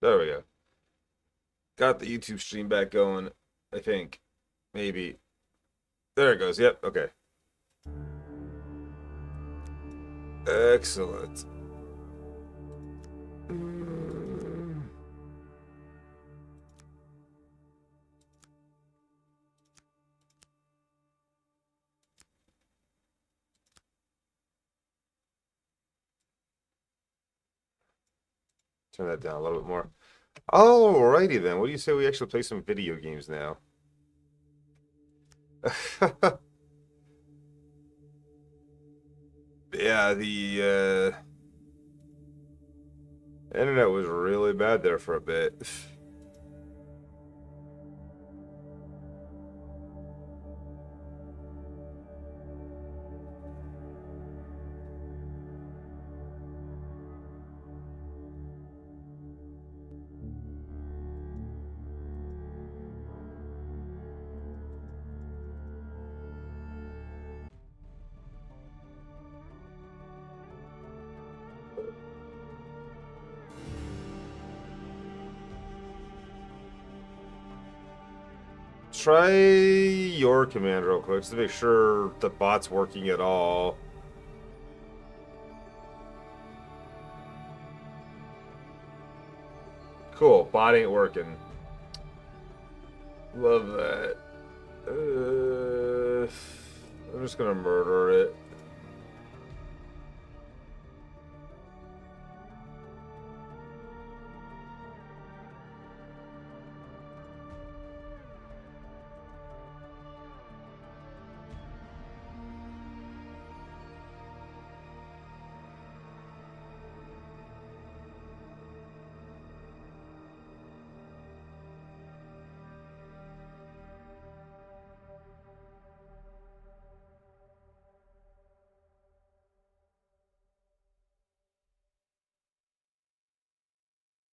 There we go. Got the YouTube stream back going, I think. Maybe. There it goes. Yep, okay. Excellent. Turn that down a little bit more. Alrighty then. What do you say we actually play some video games now? Yeah, the internet was really bad there for a bit. Try your command real quick just to make sure the bot's working at all. Cool, bot ain't working. Love that. I'm just gonna murder it.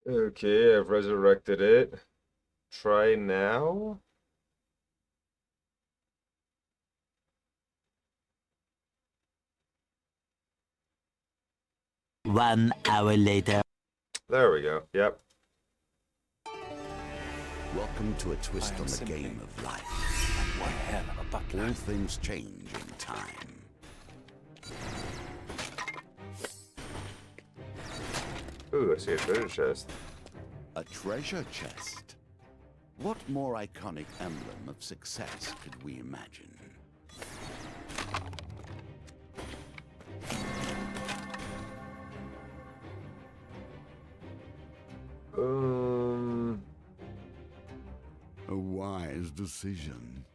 Okay, I've resurrected it. Try now. 1 hour later. There we go. Yep. Welcome to a twist on the game of life. One hell of a butler. All things change in time. Ooh, I see a treasure chest. A treasure chest. What more iconic emblem of success could we imagine? A wise decision.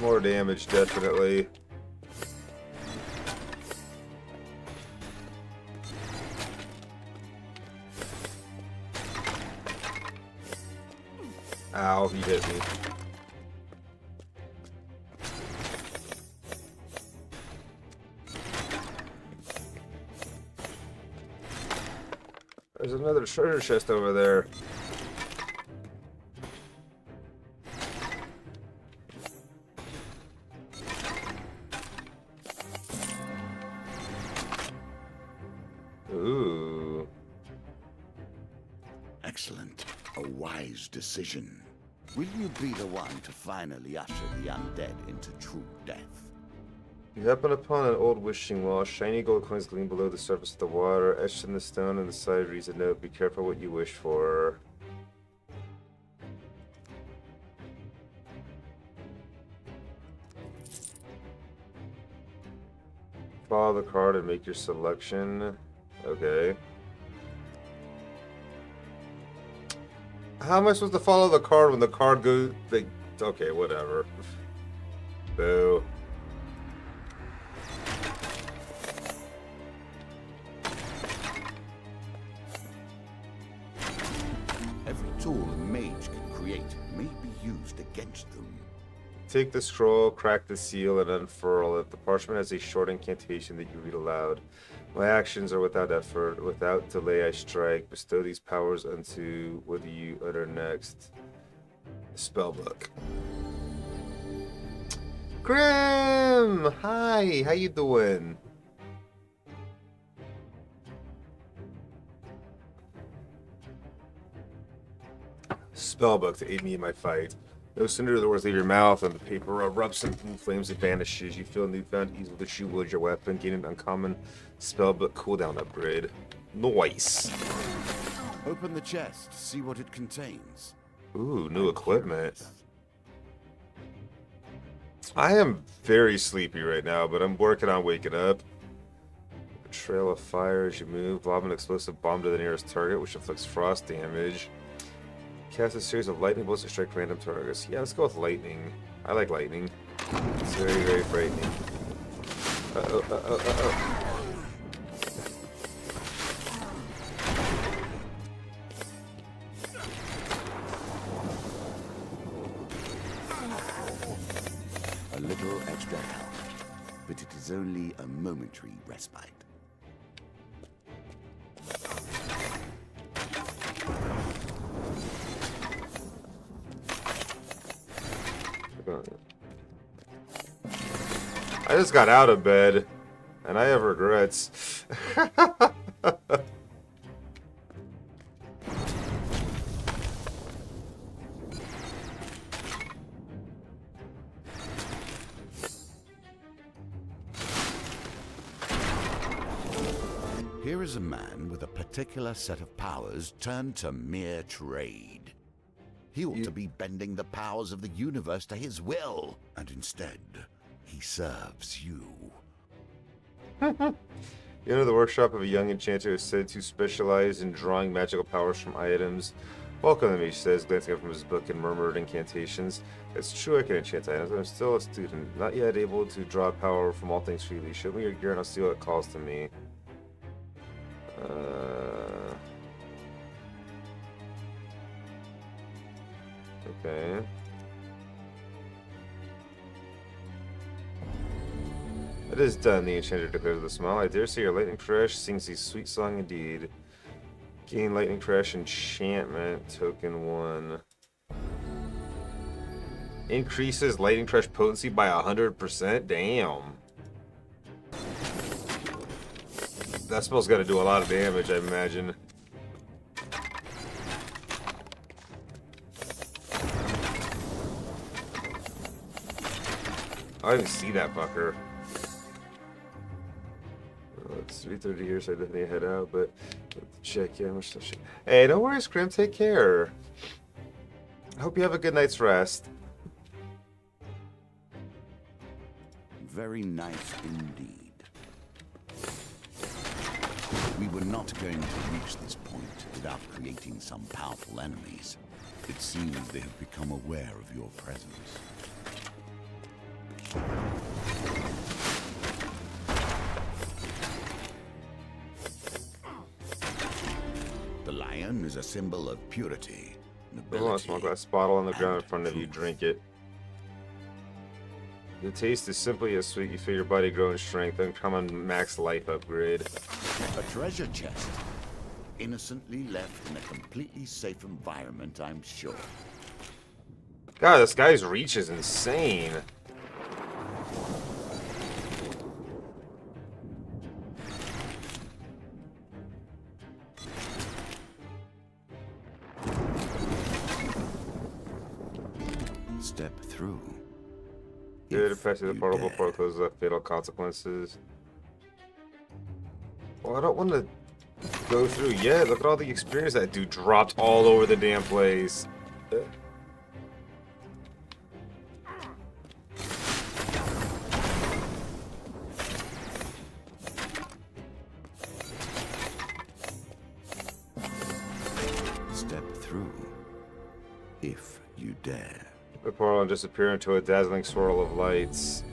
More damage, definitely. Ow, he hit me. There's another treasure chest over there. Ooh. Excellent. A wise decision. Will you be the one to finally usher the undead into true death? You happen upon an old wishing well. Shiny gold coins gleam below the surface of the water. Etched in the stone on the side reads a note. Be careful what you wish for. Follow the card and make your selection. Okay. How am I supposed to follow the card when the card goes... Okay, whatever. Boo. Every tool a mage can create may be used against them. take the scroll, crack the seal, and unfurl it. The parchment has a short incantation that you read aloud. My actions are without effort. Without delay I strike. Bestow these powers unto what do you utter next? Spellbook. Grim! Hi! How you doing? Spellbook to aid me in my fight. No sooner do the words leave your mouth and the paper erupts in blue flames and vanishes. You feel newfound ease with the shoe wield your weapon, gain an uncommon spellbook cooldown upgrade. Nice. Open the chest, see what it contains. Ooh, new equipment. I am very sleepy right now, but I'm working on waking up. A trail of fire as you move. Lob an explosive bomb to the nearest target, which inflicts frost damage. Cast a series of lightning bolts to strike random targets. Yeah, let's go with lightning. I like lightning. It's very, very frightening. Uh-oh, uh-oh, uh-oh. A little extra help, but it is only a momentary respite. I just got out of bed, and I have regrets. Here is a man with a particular set of powers turned to mere trade. He ought to be bending the powers of the universe to his will, and instead, he serves you. You enter the workshop of a young enchanter who is said to specialize in drawing magical powers from items. Welcome to me, he says, glancing up from his book and murmured incantations. It's true I can enchant items, but I'm still a student, not yet able to draw power from all things freely. Show me your gear and I'll see what it calls to me. Okay. It is done, the enchanter declares with a smile. I dare say your lightning crash sings a sweet song indeed. Gain lightning crash enchantment, token 1. Increases lightning crash potency by 100%? Damn. That spell's gotta do a lot of damage, I imagine. I didn't see that fucker. Well, it's 3:30 here, so I definitely head out, but check in. Much stuff. Hey, no worries, Grim. Take care. I hope you have a good night's rest. Very nice indeed. We were not going to reach this point without creating some powerful enemies. It seems they have become aware of your presence. The lion is a symbol of purity, nobility. Oh, a small glass bottle on the ground in front of you. Drink it. The taste is simply as sweet. You feel your body grow in strength and come on max life upgrade. A treasure chest. Innocently left in a completely safe environment, I'm sure. God, this guy's reach is insane. Step through. Good, effective the portable port closes up fatal consequences. Well, I don't want to go through yet. Look at all the experience that dude dropped all over the damn place. Step through, if you dare. The portal and disappear into a dazzling swirl of lights.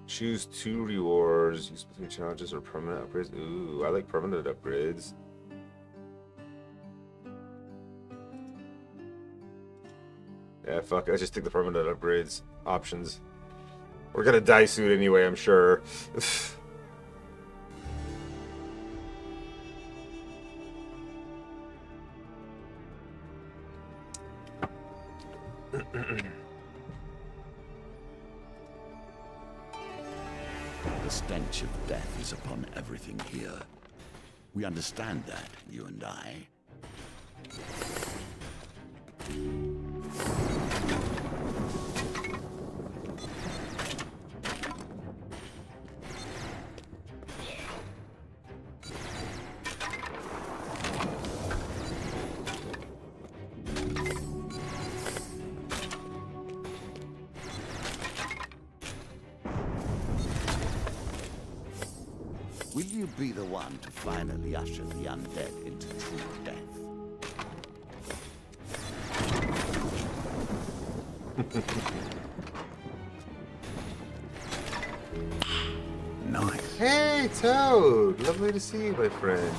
Choose 2 rewards. Use between challenges or permanent upgrades. Ooh, I like permanent upgrades. Yeah, fuck. I just take the permanent upgrades options. We're gonna die soon anyway, I'm sure. The stench of death is upon everything here. We understand that, you and I. Will you be the one to finally usher the undead into true death? Nice. Hey, Toad! Lovely to see you, my friend.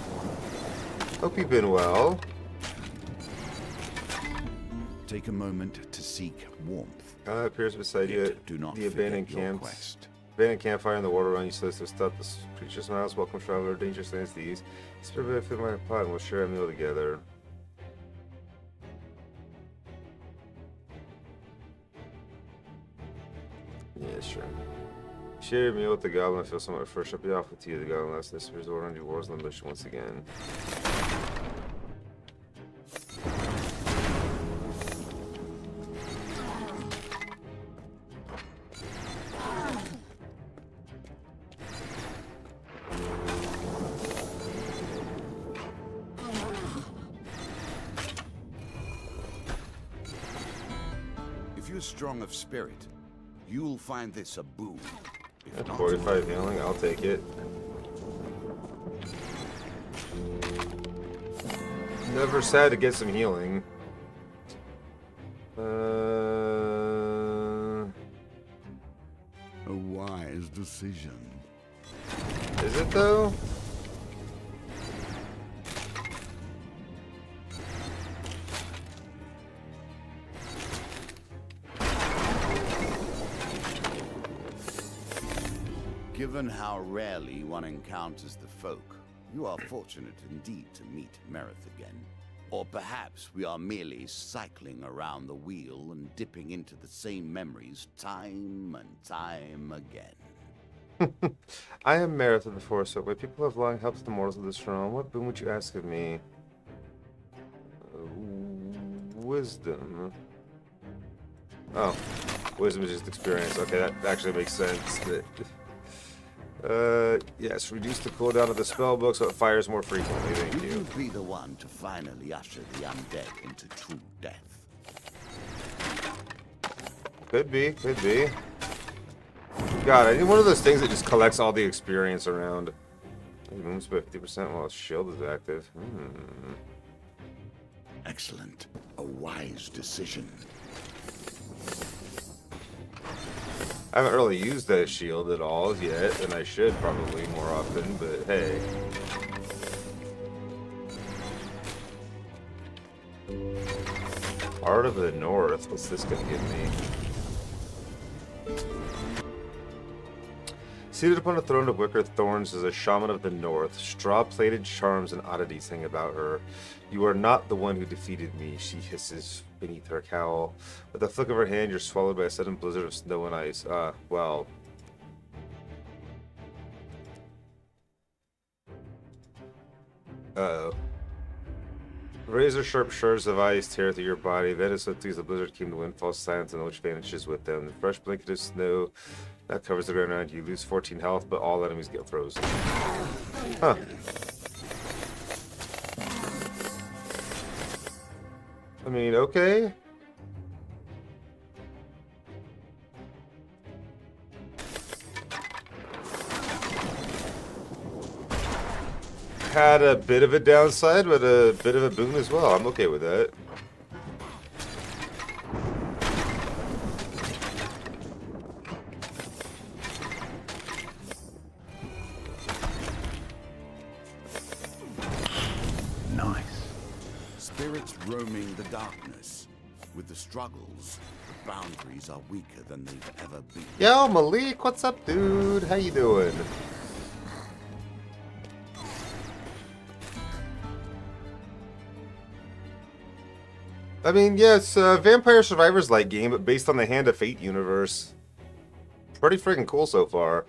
Hope you've been well. Take a moment to seek warmth. Appears beside you. Do not The forget abandoned your camp. quest. Abandoned campfire in the water run. You says to stop this creature smiles. Welcome, traveler. Dangerous lands these. Spirit benefit my pot, and we'll share a meal together. Yeah, sure. Share a meal with the goblin. I feel somewhat fresh. I'll be off with you. The goblin last this resort on your wars on the mission once again. If you're strong of spirit, you'll find this a boon. If At not, 45 healing, I'll take it. Never sad to get some healing. a wise decision. Is it though? Given how rarely one encounters the folk, you are fortunate indeed to meet Merith again. Or perhaps we are merely cycling around the wheel and dipping into the same memories time and time again. I am Merith of the Forest Folk. My people have long helped the mortals of this realm. What boon would you ask of me? Wisdom. Oh, wisdom is just experience. Okay, that actually makes sense. Yes, reduce the cooldown of the spellbook so it fires more frequently. Thank Will you. you be the one to finally usher the undead into true death? Could be, could be. God, I need one of those things that just collects all the experience around. It moves by 50% while its shield is active. Excellent. A wise decision. I haven't really used that shield at all yet, and I should probably more often, but hey. Heart of the North. What's this gonna give me? Seated upon a throne of wicker thorns is a shaman of the north. Straw-plated charms and oddities hang about her. You are not the one who defeated me, she hisses beneath her cowl. With a flick of her hand, you're swallowed by a sudden blizzard of snow and ice. Well. Uh-oh. Razor-sharp shards of ice tear through your body. Then as swiftly as the blizzard came, the wind falls silent and the witch vanishes with them. The fresh blanket of snow that covers the ground around you. You lose 14 health, but all enemies get frozen. Huh. I mean, okay. Had a bit of a downside, but a bit of a boon as well. I'm okay with that. Nice. Spirits roaming the darkness. With the struggles, the boundaries are weaker than they've ever been. Yo, Malik, what's up, dude? How you doing? I mean, yeah, it's a Vampire Survivors-like game, but based on the Hand of Fate universe. Pretty freaking cool so far.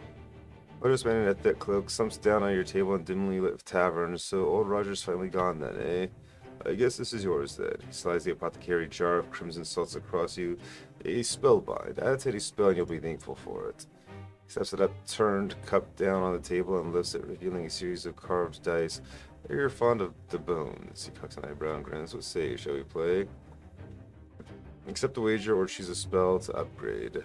Otis man in a thick cloak slumps down on your table in dimly lit tavern. So old Roger's finally gone then, eh? I guess this is yours then. He slides the apothecary jar of crimson salts across you. A spellbind. Add any spell and you'll be thankful for it. He steps it up, turned cup down on the table and lifts it, revealing a series of carved dice. You're fond of the bones. He cocks an eyebrow and grins. What say, shall we play? Accept a wager or choose a spell to upgrade.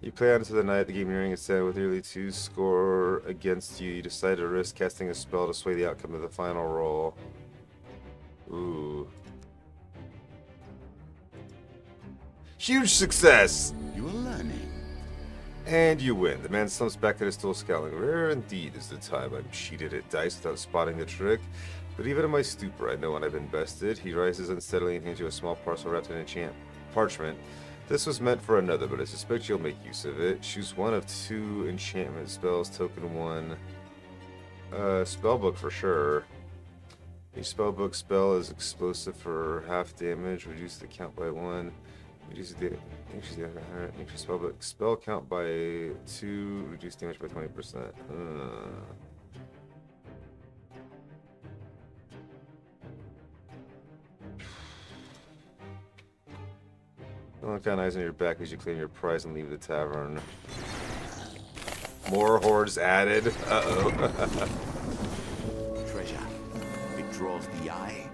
You play on into the night, the game nearing its end with nearly 2 score against you. You decide to risk casting a spell to sway the outcome of the final roll. Ooh. Huge success! You are learning. And you win. The man slumps back at his stool, scowling. Rare indeed is the time I've cheated at dice without spotting the trick. But even in my stupor, I know when I've been bested. He rises unsteadily and hands you a small parcel wrapped in enchant parchment. This was meant for another, but I suspect you'll make use of it. Choose one of 2 enchantment spells, token 1. Spellbook for sure. Each spellbook spell is explosive for half damage, reduce the count by 1. Reduce the increase spellbook spell count by 2, reduce damage by 20%. Don't look down eyes on your back as you claim your prize and leave the tavern. More hordes added. Uh-oh. Treasure. It draws the eye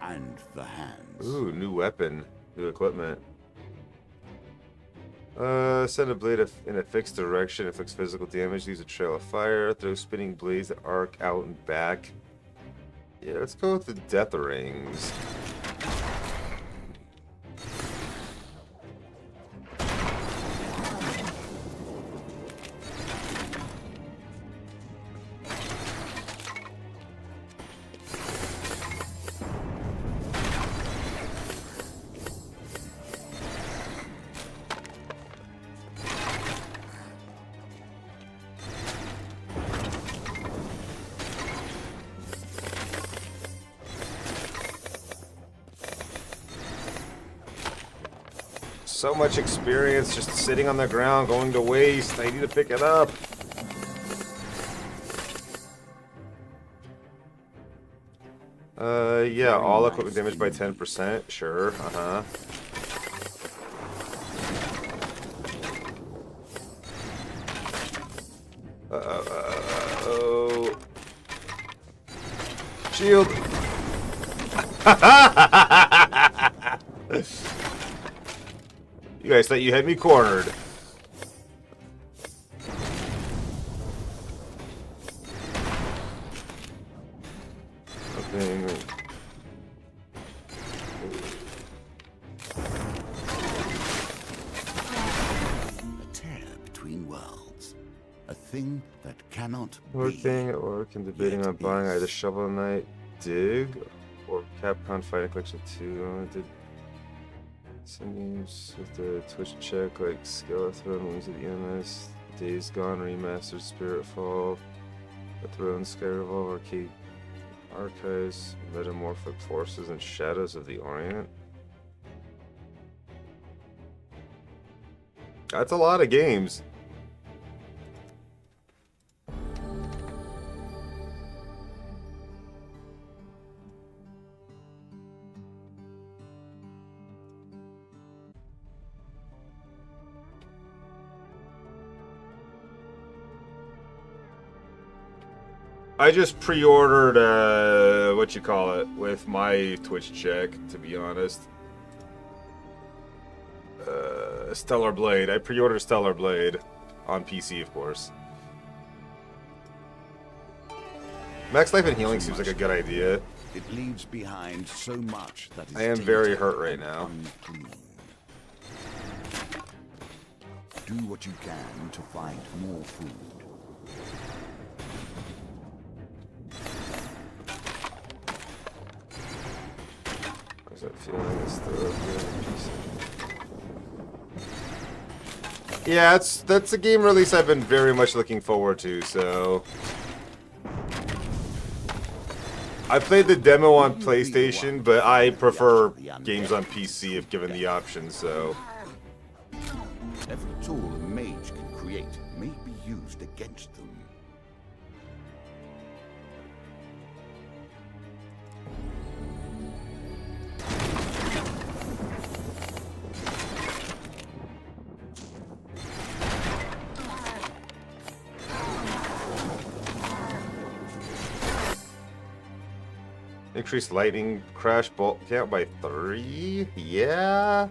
and the hands. Ooh, new weapon. New equipment. Send a blade in a fixed direction, inflicts physical damage, leaves a trail of fire, throw spinning blades that arc out and back. Yeah, let's go with the death rings. So much experience just sitting on the ground, going to waste. I need to pick it up. Yeah, all equipment damage by 10%. Sure, uh-huh. Uh-oh. Shield. You guys thought you had me cornered. Okay. A tear between worlds. A thing that cannot Or be. thing, or can debating Yet on buying is. either Shovel Knight Dig or Capcom Fighting Collection 2. Did some games with the Twitch check like Skeleton, Wings of the EMS, Days Gone Remastered, Spiritfall, The Throne, Sky Revolve, Arcade Archives, Metamorphic Forces, and Shadows of the Orient. That's a lot of games. I just pre-ordered, what you call it, with my Twitch check, to be honest. Stellar Blade. I pre-ordered Stellar Blade on PC, of course. Max Life and Healing seems like a good idea. It leaves behind so much that is I am very tainted hurt right and now. unclean. Do what you can to find more food. That feeling is still good. Yeah, that's a game release I've been very much looking forward to, so I played the demo on PlayStation, but I prefer games on PC if given the option, so Every tool a mage can create may be used against them. increase lightning crash bolt count by 3? Yeah.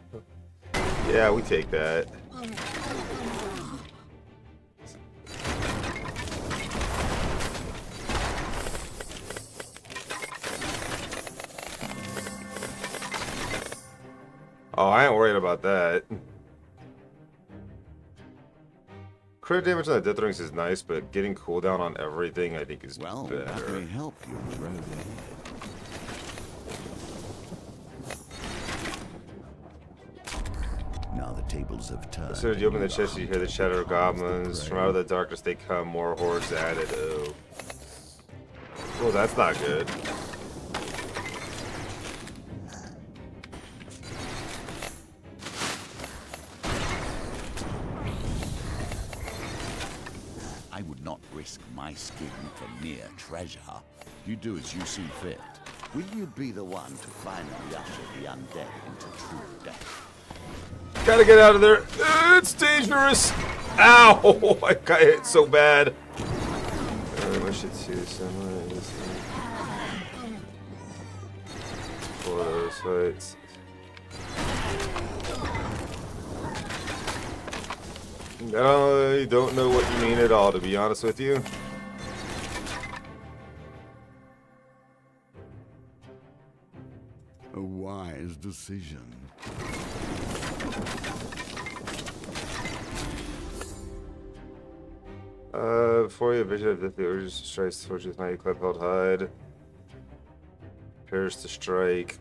Yeah, we take that. Oh, I ain't worried about that. Crit damage on the death rings is nice, but getting cooldown on everything I think is Well, better. that may help you on the road ahead. Now the tables have turned. As soon as you open the and chest, you hear the chatter of goblins. From out of the darkness they come, more hordes added. Oh. Oh, that's not good. I would not risk my skin for mere treasure. You do as you see fit. Will you be the one to finally usher the undead into true death? Gotta get out of there. It's dangerous. Ow! I got hit so bad. I should see someone. Hordes of Fate. I don't know what you mean at all, to be honest with you. A wise decision. Before you vision of death, the urge strikes towards you with mighty club held hide. Prepares to strike.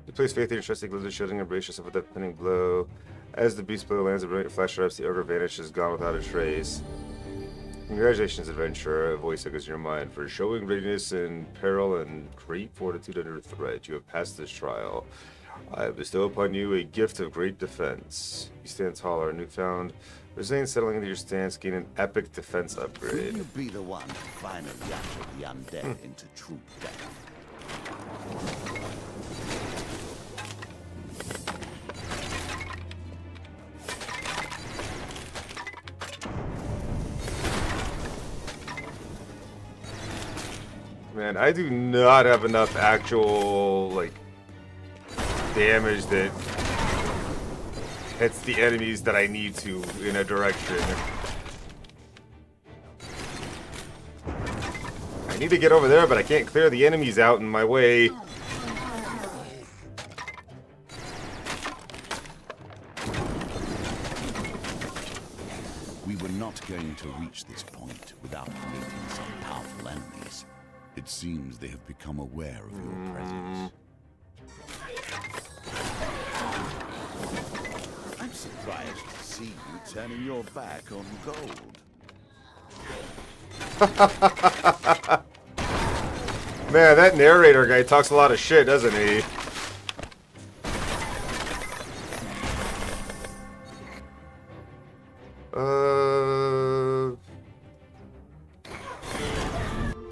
You place faith in your trusting blizzard shielding and brace yourself with that pinning blow. As the beast blow lands, a brilliant flash erupts, the ogre vanishes, gone without a trace. Congratulations, adventurer, a voice echoes in your mind. For showing readiness in peril and great fortitude under threat, you have passed this trial. I bestow upon you a gift of great defense. You stand taller, newfound resilience settling into your stance, gain an epic defense Will upgrade. you be the one to finally usher the undead into true death? Man, I do not have enough actual, like, damage that hits the enemies that I need to in a direction. I need to get over there, but I can't clear the enemies out in my way. We were not going to reach this point without creating some powerful enemies. It seems they have become aware of your presence. I'm surprised to see you turning your back on gold. Man, that narrator guy talks a lot of shit, doesn't he?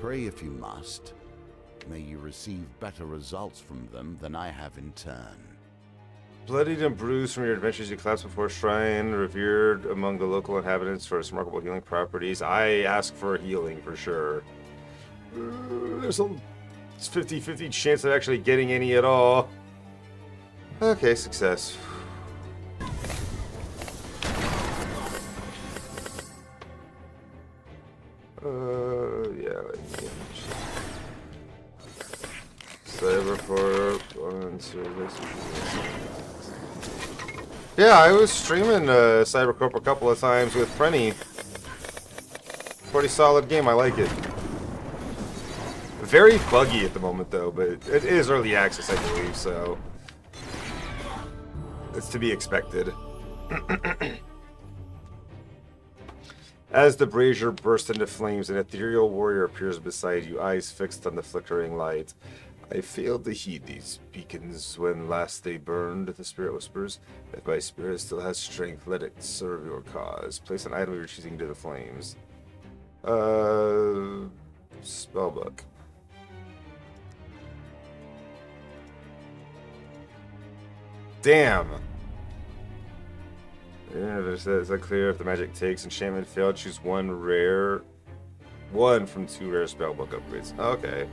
Pray if you must. May you receive better results from them than I have in turn. Bloodied and bruised from your adventures, you collapse before a shrine, revered among the local inhabitants for its remarkable healing properties. I ask for healing for sure. There's a 50-50 chance of actually getting any at all. Okay, success. Yeah, Cybercorp on service. Yeah, I was streaming Cybercorp a couple of times with Frenny. Pretty solid game, I like it. Very buggy at the moment, though, but it is early access, I believe, so it's to be expected. As the brazier bursts into flames, an ethereal warrior appears beside you, eyes fixed on the flickering light. I failed to heed these beacons when last they burned, the spirit whispers. If my spirit still has strength, let it serve your cause. Place an item you're choosing into the flames. Spellbook. Damn. Yeah, is that clear? If the magic takes enchantment failed, choose one from 2 rare spellbook upgrades. Okay.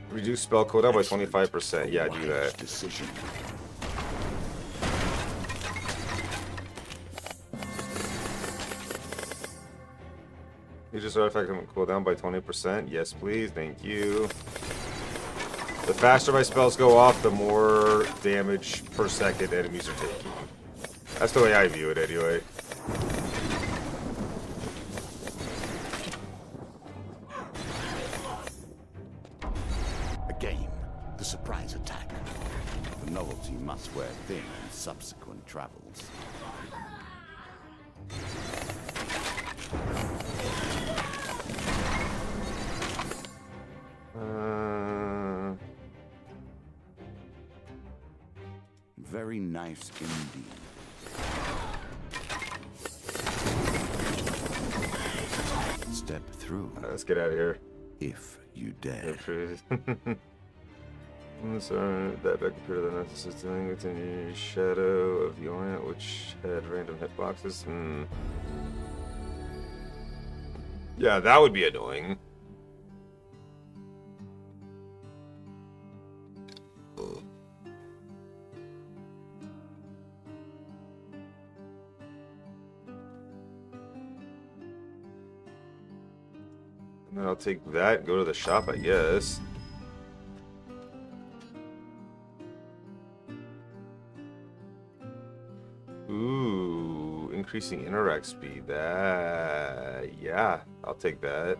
Reduce spell cooldown by 25%. Yeah, do that. Decision. You just artifact cooldown by 20%. Yes, please. Thank you. The faster my spells go off, the more damage per second enemies are taking. That's the way I view it, anyway. A game. The surprise attack. The novelty must wear thin in subsequent travels. Very nice indeed. Step through. Let's get out of here. If you dare. That back appear the necessary dealing with any shadow of the Orient, which had random hitboxes. Yeah, that would be annoying. And then I'll take that and go to the shop, I guess. Ooh, increasing interact speed. That, yeah, I'll take that.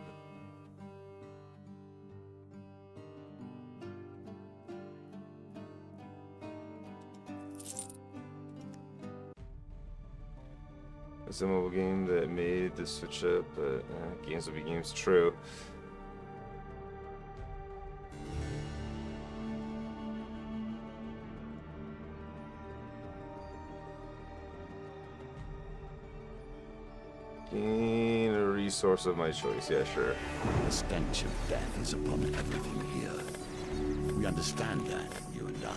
It's a mobile game that made the switch up, but games will be games. True. Gain a resource of my choice. Yeah, sure. The stench of death is upon everything here. We understand that, you and I.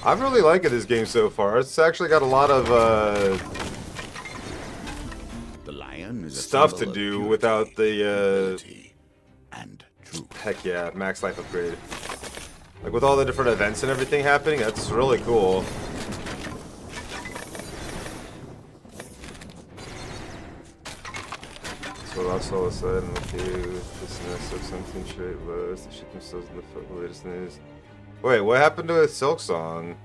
I'm really liking this game so far. It's actually got a lot of The lion is a stuff to symbol of do purity, without the ability, and truth. heck yeah, max life upgrade. Like with all the different events and everything happening, that's really cool. So that's all of a sudden with you, this nest of something straight lows, they shit themselves in the foot, the latest news. Wait, what happened to Silk Song?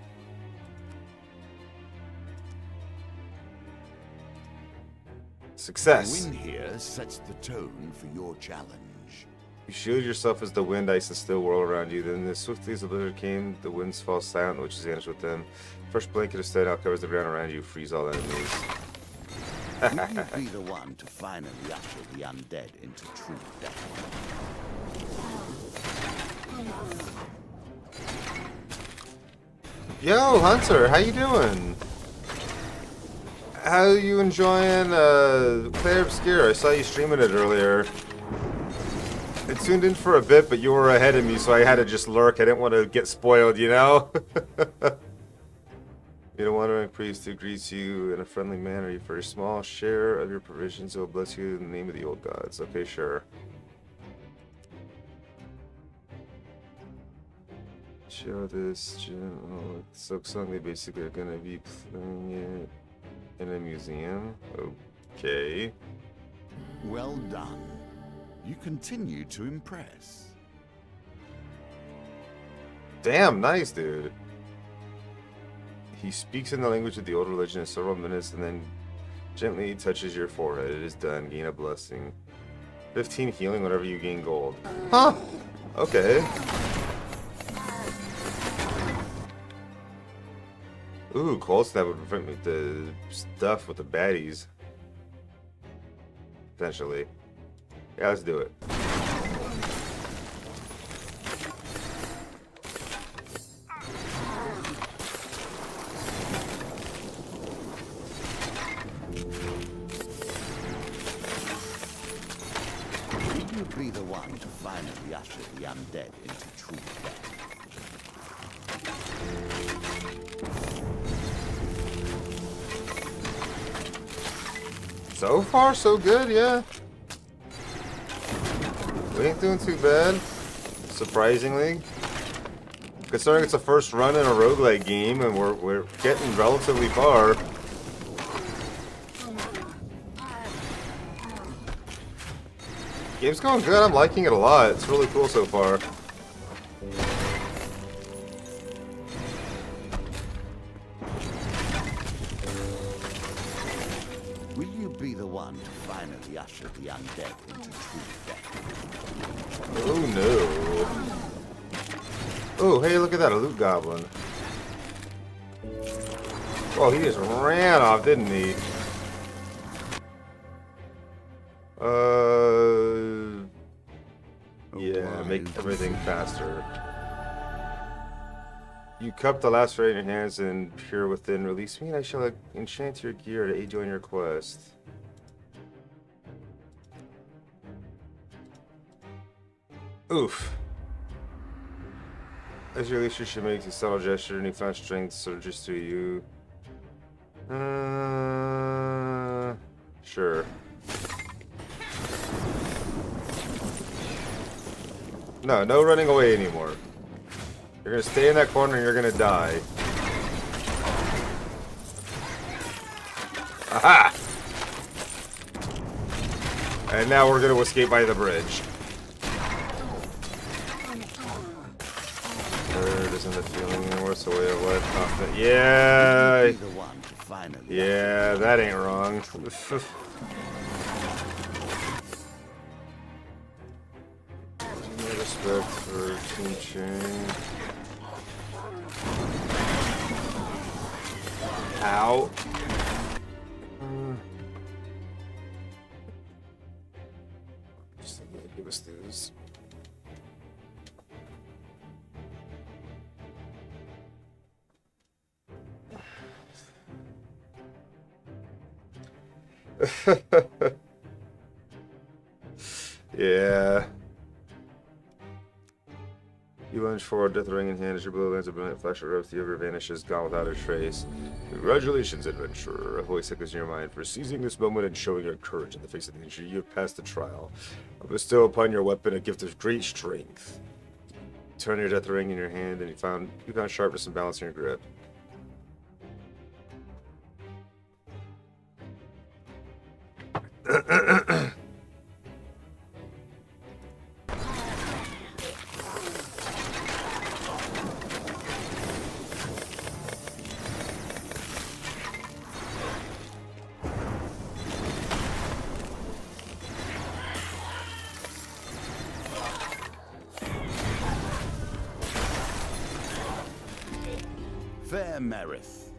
Success. The win here sets the tone for your challenge. You shield yourself as the wind, ice, and still whirl around you. Then as swiftly as the blizzard came, the winds fall silent, which is vanished with them. First blanket of stead out covers the ground around you, freeze all enemies. Will you be the one to finally usher the undead into true death? Yo, Hunter, how you doing? How you enjoying Claire Obscure? I saw you streaming it earlier. I tuned in for a bit, but you were ahead of me, so I had to just lurk. I didn't want to get spoiled, you know? You don't want a priest who greets you in a friendly manner. For a small share of your provisions, he will bless you in the name of the old gods. Okay, sure. Show this Silk Song. They basically are going to be playing it in a museum. Okay. Well done. You continue to impress. Damn, nice, dude. He speaks in the language of the old religion in several minutes and then gently touches your forehead. It is done. Gain a blessing. 15 healing whenever you gain gold. Huh. Okay. Ooh, cold snap would prevent me the stuff with the baddies. Potentially. Yeah, let's do it. Will you be the one to finally usher the undead into true death? So far, so good, yeah. We ain't doing too bad, surprisingly. Considering it's a first run in a roguelike game and we're getting relatively far. Game's going good, I'm liking it a lot. It's really cool so far. Will you be the one to finally usher the undead into true death? Oh no. Oh, hey, look at that, a loot goblin. Oh, he just ran off, didn't he? Yeah, make everything faster. You cup the last ray in your hands and peer within. Release me and I shall enchant your gear to aid you on your quest. Oof. As you release, you should make a subtle gesture. Newfound strength surges through you. Sure. No, no running away anymore. You're gonna stay in that corner and you're gonna die. Aha! And now we're gonna escape by the bridge. Third isn't the feeling anymore, it's a way of life confident. Yeah! Yeah, that ain't wrong. Respect for teaching. Ow. Just give us this. Yeah. You lunge forward, death ring in hand, as your blow lands a brilliant flash of rope, the ogre vanishes, gone without a trace. Congratulations, adventurer. A voice echoes in your mind for seizing this moment and showing your courage in the face of danger. You have passed the trial. I bestow upon your weapon a gift of great strength. Turn your death ring in your hand, and you found sharpness and balance in your grip. Fair Merith,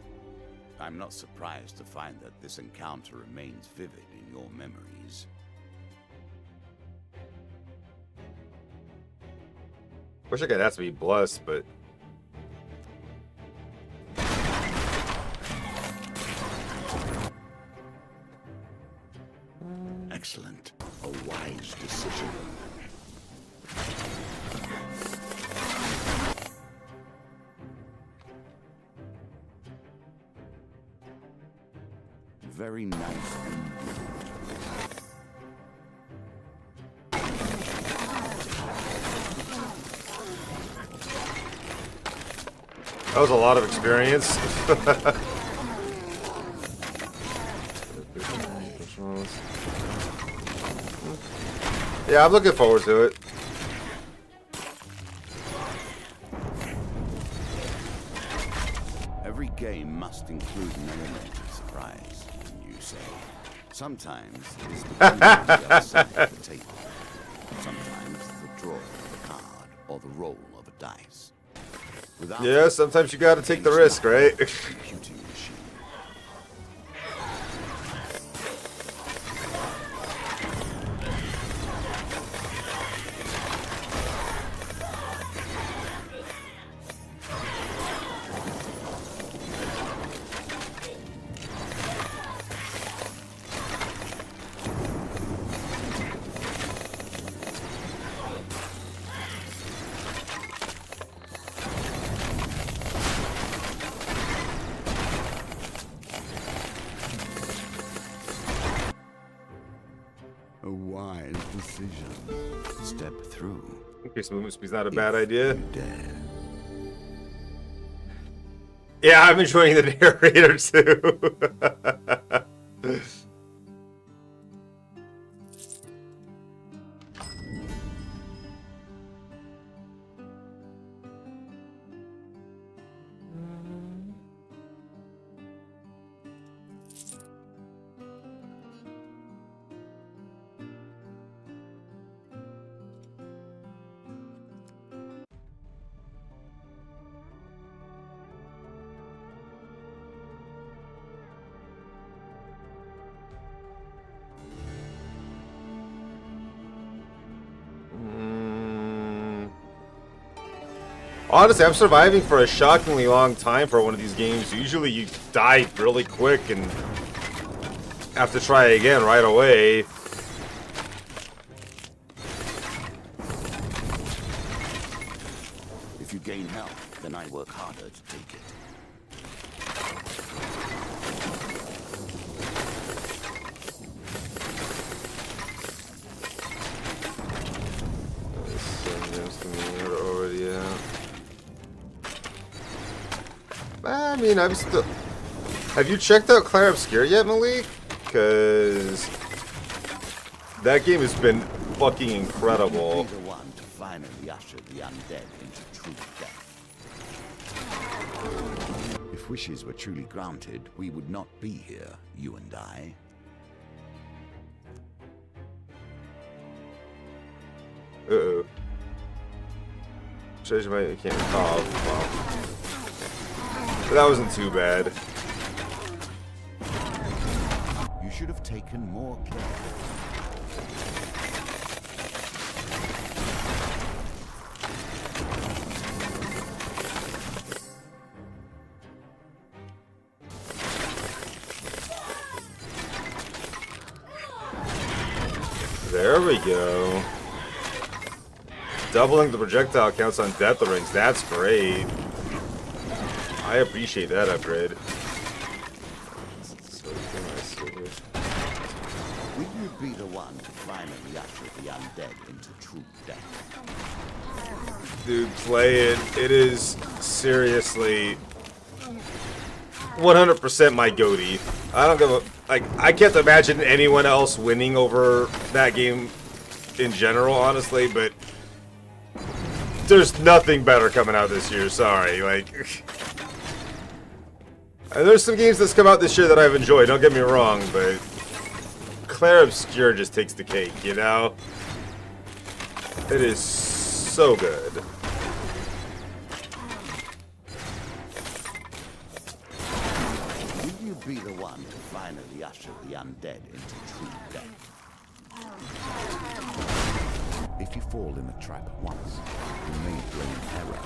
I'm not surprised to find that this encounter remains vivid in your memories. Wish I could ask to be blessed, but Excellent. A wise decision. Very nice. that was a lot of experience. Yeah, I'm looking forward to it. game must include an element of surprise, you say. Sometimes it is the beginning of the other side of the table. Sometimes the draw of a card or the roll of a dice. Without Yeah, sometimes you gotta take the risk, right? computing machine. A wise decision. Step through. Increased movement speed's not a bad idea. You dare. Yeah, I'm enjoying the narrator too. Honestly, I'm surviving for a shockingly long time for one of these games. Usually you die really quick and have to try again right away. If you gain health, then I work harder to take it. Already out. I mean, I'm still. Have you checked out Clair Obscur yet, Malik? Because that game has been fucking incredible. Be the one to finally usher the undead into true death. If wishes were truly granted, we would not be here, you and I. Uh-oh. Shows you might can't. Oh, wow. That wasn't too bad. You should have taken more care. There we go. Doubling the projectile counts on death rings. That's great. I appreciate that upgrade. Will you be the one to finally usher the undead into true death? Dude, play it. It is seriously 100% my goatee. I don't give a like. I can't imagine anyone else winning over that game in general, honestly. But there's nothing better coming out this year. Sorry, like. And there's some games that's come out this year that I've enjoyed. Don't get me wrong, but Clair Obscur just takes the cake. You know, it is so good. Will you be the one to finally usher the undead into true death? If you fall in a trap once, you may blame error.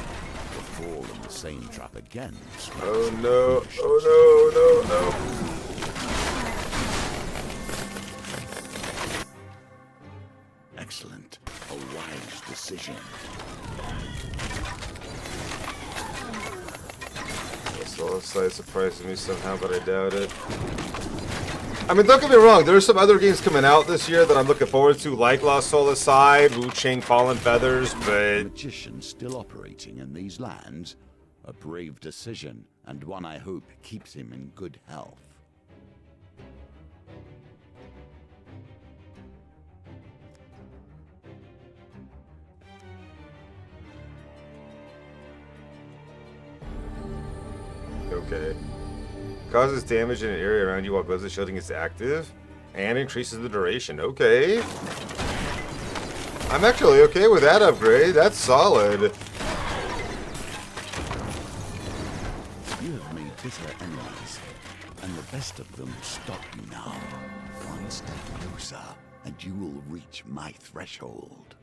To fall in the same trap again. Oh no! Oh no! No! No! Excellent. A wise decision. This side surprises me somehow, but I doubt it. I mean, don't get me wrong. There are some other games coming out this year that I'm looking forward to, like Lost Soul Aside, Wu-Chang Fallen Feathers, but Magician still operating in these lands. A brave decision, and one I hope keeps him in good health. go Okay. Causes damage in an area around you while Blizzard Shielding is active. And increases the duration. Okay. I'm actually okay with that upgrade. That's solid. You have made bitter enemies, and the best of them stop you now. One step closer, and you will reach my threshold.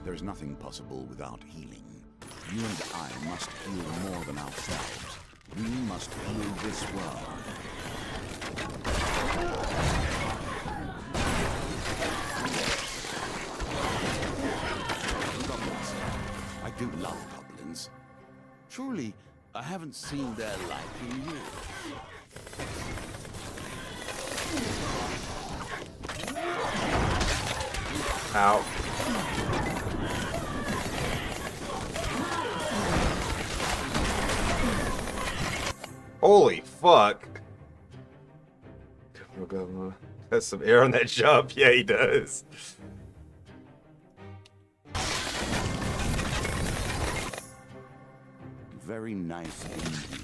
There is nothing possible without healing. You and I must heal more than ourselves. We must heal this world. Goblins. I do love goblins. Truly, I haven't seen their like in years. Ow. Holy fuck. Has some air on that jump. Yeah, he does. Very nice indeed.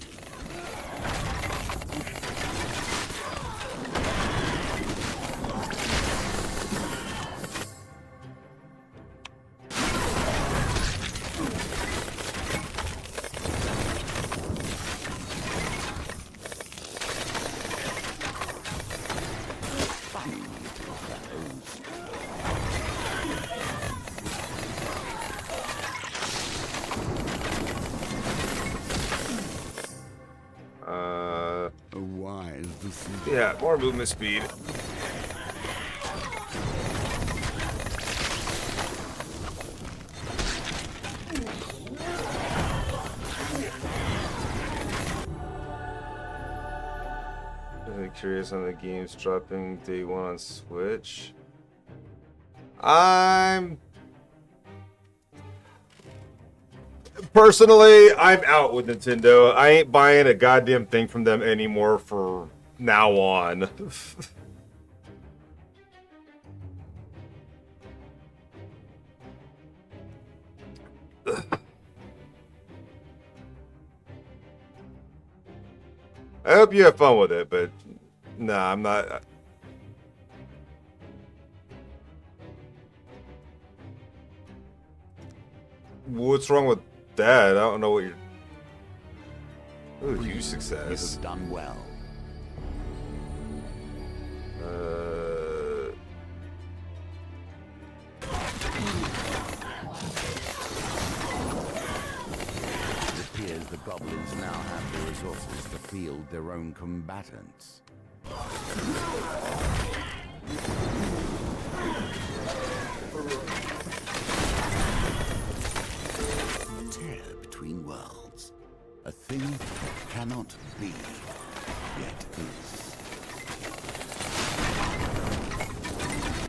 A wise decision. Yeah, more movement speed. Really curious on the games dropping day one on Switch. Personally, I'm out with Nintendo. I ain't buying a goddamn thing from them anymore for now on. I hope you have fun with it, but nah, I'm not. What's wrong with that? I don't know what you're. Ooh, huge You success. have done well. It appears the goblins now have the resources to field their own combatants. Tear between worlds. A thing that cannot be, yet is.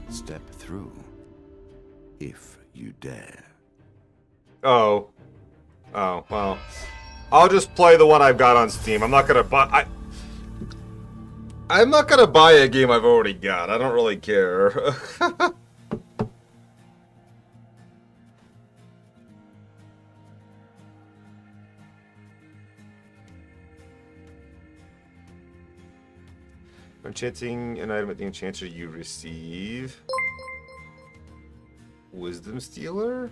Step through, if you dare. Oh. Oh, well. I'll just play the one I've got on Steam. I'm not gonna buy. I'm not gonna buy a game I've already got. I don't really care. Enchanting an item at the enchanter you receive. Wisdom Stealer?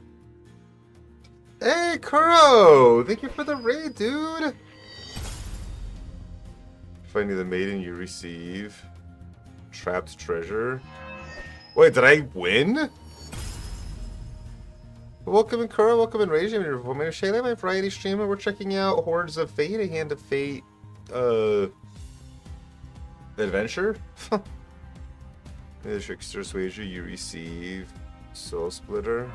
Hey, Kuro! Thank you for the raid, dude! Finding the maiden you receive. Trapped treasure. Wait, did I win? Welcome in Kuro, welcome in Rage. I'm your Shayla, my variety streamer. We're checking out Hordes of Fate, a Hand of Fate, adventure. The Trickster's Wager you receive. Soul Splitter.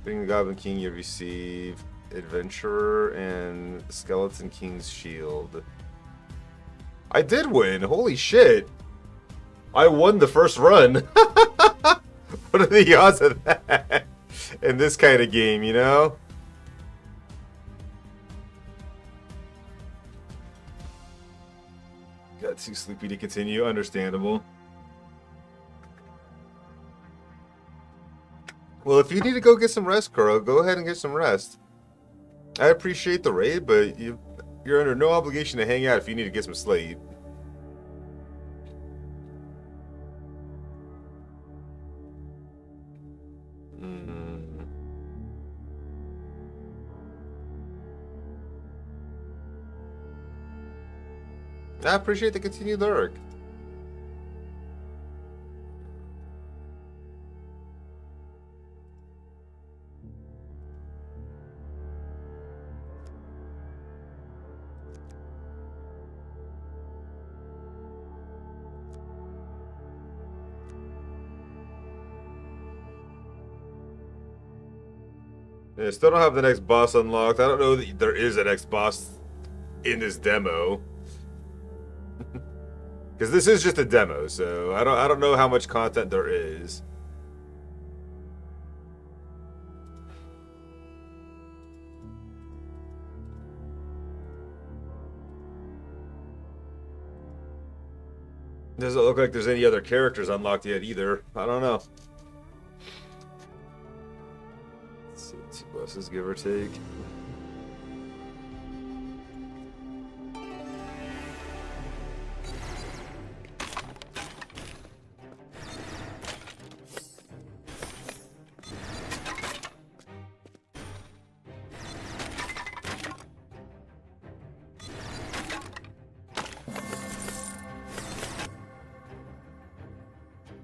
Being the Goblin King you receive Adventurer and Skeleton King's Shield. I did win! Holy shit! I won the first run! What are the odds of that? In this kind of game, you know? Got too sleepy to continue, understandable. Well, if you need to go get some rest, Kuro, go ahead and get some rest. I appreciate the raid, but you're under no obligation to hang out if you need to get some sleep. I appreciate the continued lurk. Yeah, still don't have the next boss unlocked. I don't know that there is a next boss in this demo. Because this is just a demo, so I don't know how much content there is. Doesn't look like there's any other characters unlocked yet either. I don't know. Let's see, 2 bosses, give or take.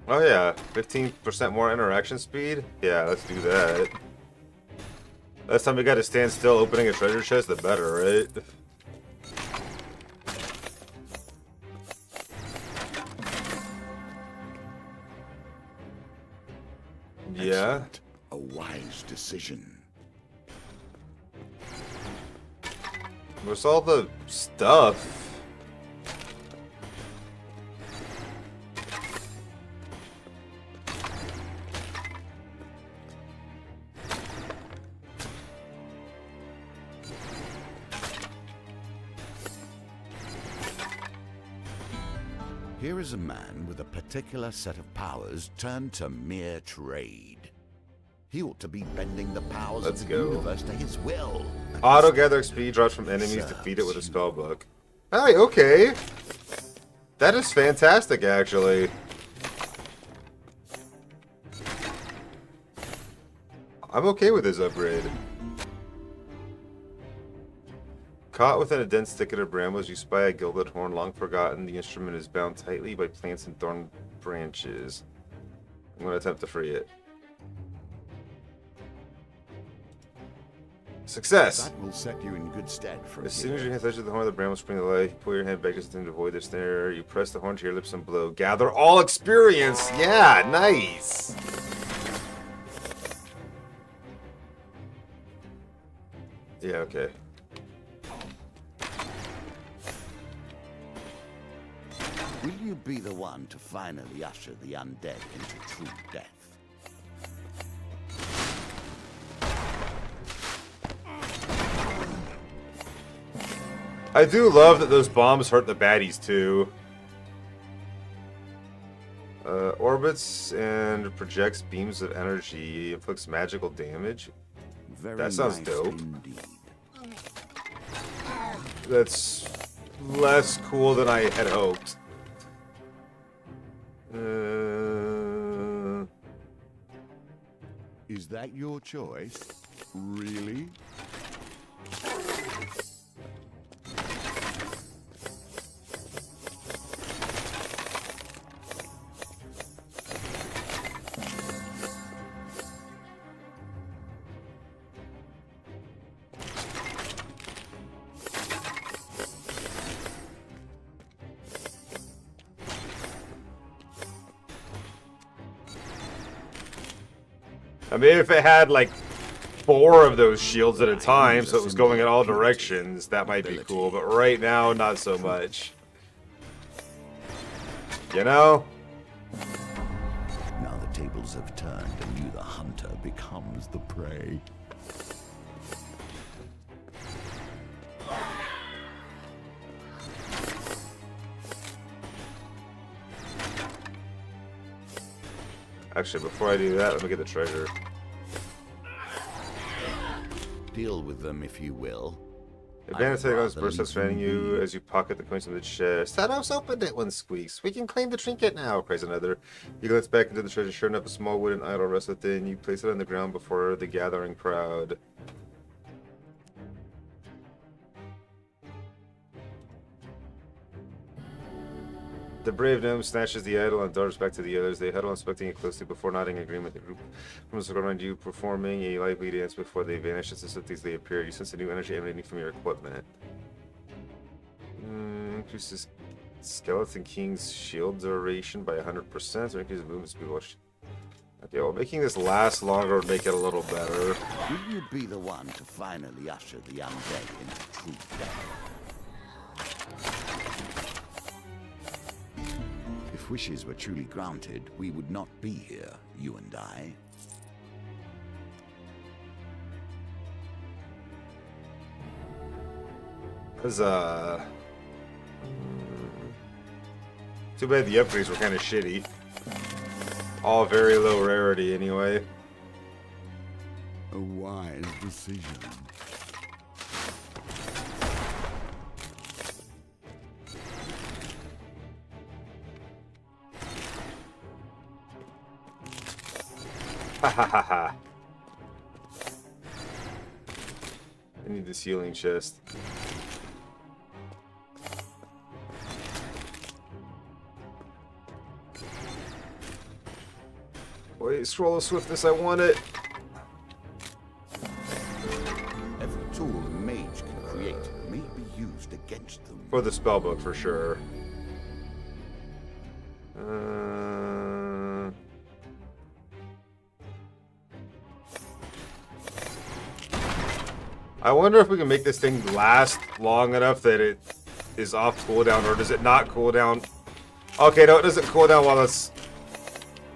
Oh yeah, 15% more interaction speed? Yeah, let's do that. Last time we got to stand still opening a treasure chest, the better, right? Yeah. Excellent. A wise decision. Where's all the stuff? Here is a man with a particular set of powers turned to mere trade. He ought to be bending the powers Let's of the go. universe to his will. Auto gather XP drops from enemies defeated with a spell book. Hey, okay. That is fantastic, actually. I'm okay with this upgrade. Caught within a dense thicket of brambles, you spy a gilded horn long forgotten. The instrument is bound tightly by plants and thorn branches. I'm going to attempt to free it. Success! That will set you in good stead from As soon as here. your hand touches the horn, the bramble spring to life. Pull your hand back just to avoid the snare. You press the horn to your lips and blow. Gather all experience! Yeah, nice! Yeah, okay. Will you be the one to finally usher the undead into true death? I do love that those bombs hurt the baddies too. Orbits and projects beams of energy, inflicts magical damage. Very That sounds nice dope. Indeed. That's less cool than I had hoped. Is that your choice? Really? I mean, if it had like 4 of those shields at a time, so it was going in all directions, that might be cool. But right now, not so much. You know? Now the tables have turned and you, the hunter, becomes the prey. Actually, before I do that, let me get the treasure. Deal with them if you will. Advantage I'd goes rather burst leave spanning you you be. as you pocket the coins from the chest. Thanos opened it, one squeaks. We can claim the trinket now, cries another. You glance back into the treasure, sure enough, a small wooden idol rests within. You place it on the ground before the gathering crowd. The brave gnome snatches the idol and darts back to the others. They huddle, inspecting it closely before nodding agreement. The group comes around you, performing a lively dance before they vanish. As as they appear, you sense a new energy emanating from your equipment. Increases Skeleton King's shield duration by 100%, or increases movement speed. Okay, well, making this last longer would make it a little better. Will you be the one to finally usher the undead into true death? If wishes were truly granted, we would not be here, you and I. Huzzah. Too bad the upgrades were kind of shitty. All very low rarity anyway. A wise decision. Ha ha ha ha. I need this healing chest. Wait, scroll of swiftness, I want it. Every tool a mage can create may be used against them. For the spellbook, for sure. I wonder if we can make this thing last long enough that it is off cooldown, or does it not cool down? Okay, no, it doesn't cool down while it's...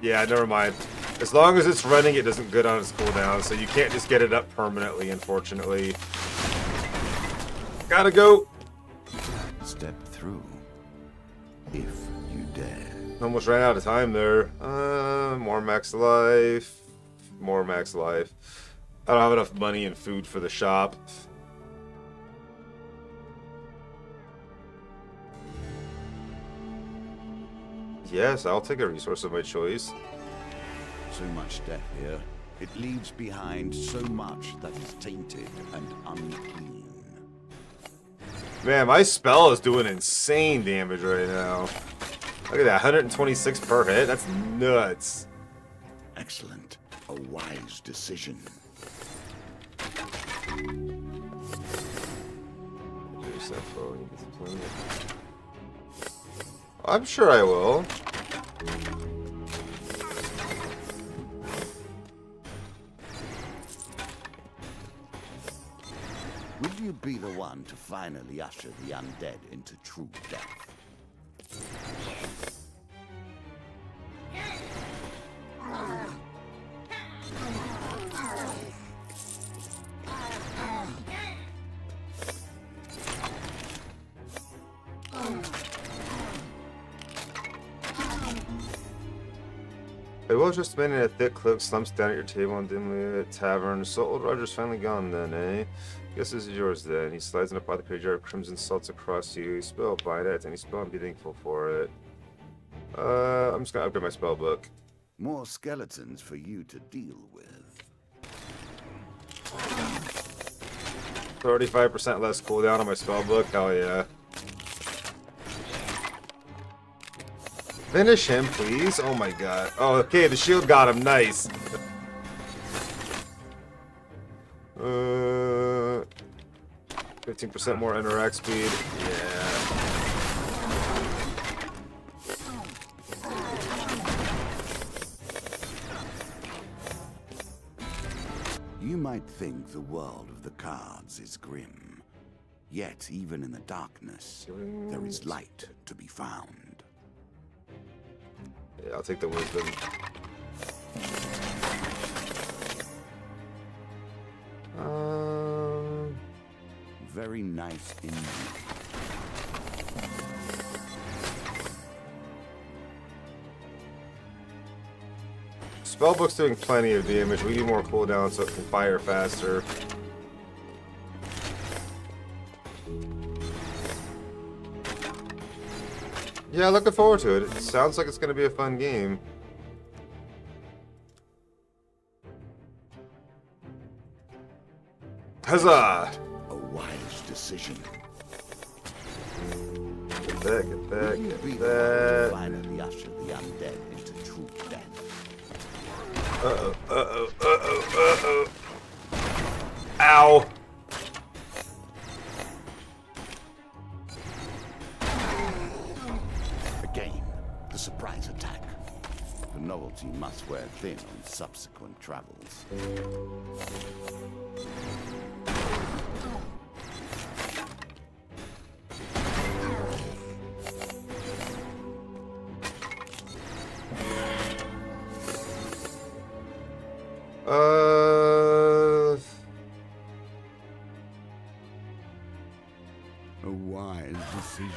Yeah, never mind. As long as it's running, it doesn't go down its cooldown, so you can't just get it up permanently, unfortunately. Gotta go! Step through, if you dare. Almost ran out of time there. More max life. More max life. I don't have enough money and food for the shop. Yes, I'll take a resource of my choice. So much death here. It leaves behind so much that is tainted and unclean. Man, my spell is doing insane damage right now. Look at that, 126 per hit. That's nuts. Excellent. A wise decision. I'm sure I will. Will you be the one to finally usher the undead into true death? A well-dressed man in a thick cloak slumps down at your table in dimly lit tavern. So old Roger's finally gone then, eh? Guess this is yours then. He slides an apothecary jar of crimson salts across you. You spell by it, and you spell and be thankful for it. I'm just gonna upgrade my spell book. More skeletons for you to deal with. 35% less cooldown on my spell book. Hell yeah. Finish him, please. Oh my god. Oh, okay, the shield got him. Nice. 15% more interact speed. Yeah. You might think the world of the cards is grim. Yet, even in the darkness, there is light to be found. Yeah, I'll take the wisdom. Very nice indeed. Spellbook's doing plenty of damage. We need more cooldown so it can fire faster. Yeah, looking forward to it. It sounds like it's going to be a fun game. Huzzah! A wise decision. Get that, get that, Will you be get the one to that. finally usher the undead into true death? Uh-oh, uh-oh, uh-oh, uh-oh. Ow! Again, the surprise attack. The novelty must wear thin on subsequent travels. A wise decision.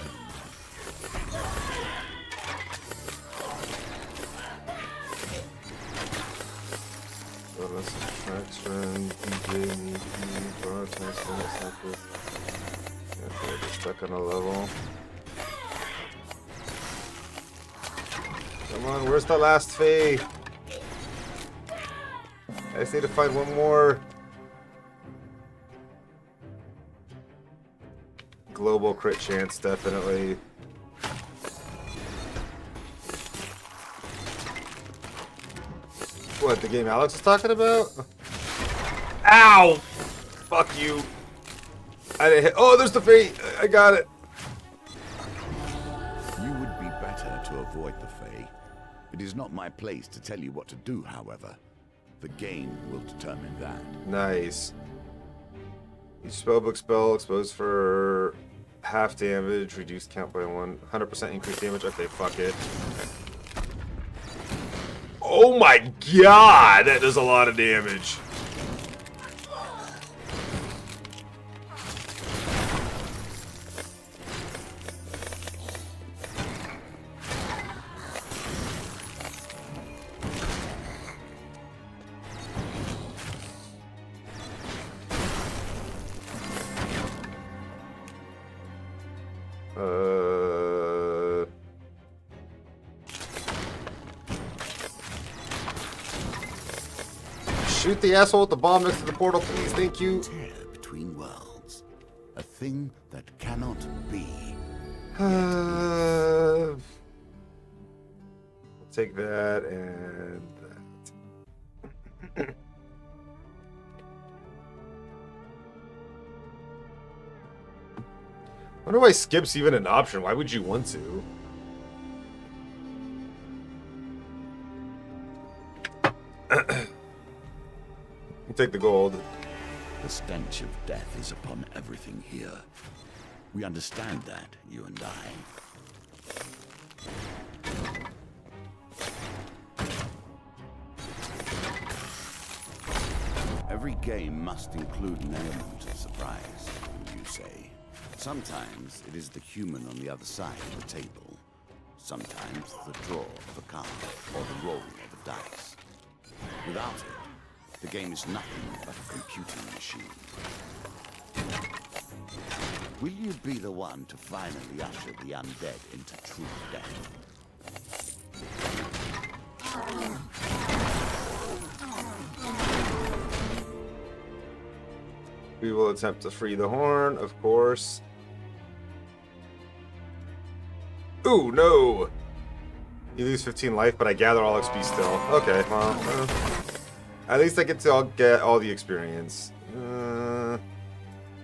Bonus attraction, DJ, MP, broadcast, bonus. Okay, just stuck on a level. Come on, where's the last Fae? I just need to find one more. Global crit chance, definitely. What, the game Alex is talking about? Ow! Fuck you. I didn't hit. Oh, there's the Fae. I got it. You would be better to avoid the Fae. It is not my place to tell you what to do, however. The game will determine that. Nice. Each spellbook spell exposed for half damage, reduced count by 100% increased damage. Okay, fuck it. Oh my god, that does a lot of damage. Shoot the asshole with the bomb next to the portal, please. Thank you. Tear between worlds. A thing that cannot be. Take that and that. I wonder why skip's even an option. Why would you want to? Take the gold. The stench of death is upon everything here. We understand that, you and I. Every game must include an element of surprise, you say. Sometimes it is the human on the other side of the table. Sometimes the draw of a card or the roll of a dice. Without it, the game is nothing but a computing machine. Will you be the one to finally usher the undead into true death? We will attempt to free the horn, of course. Ooh, no! You lose 15 life, but I gather all XP still. Okay, well, at least I get to get all the experience.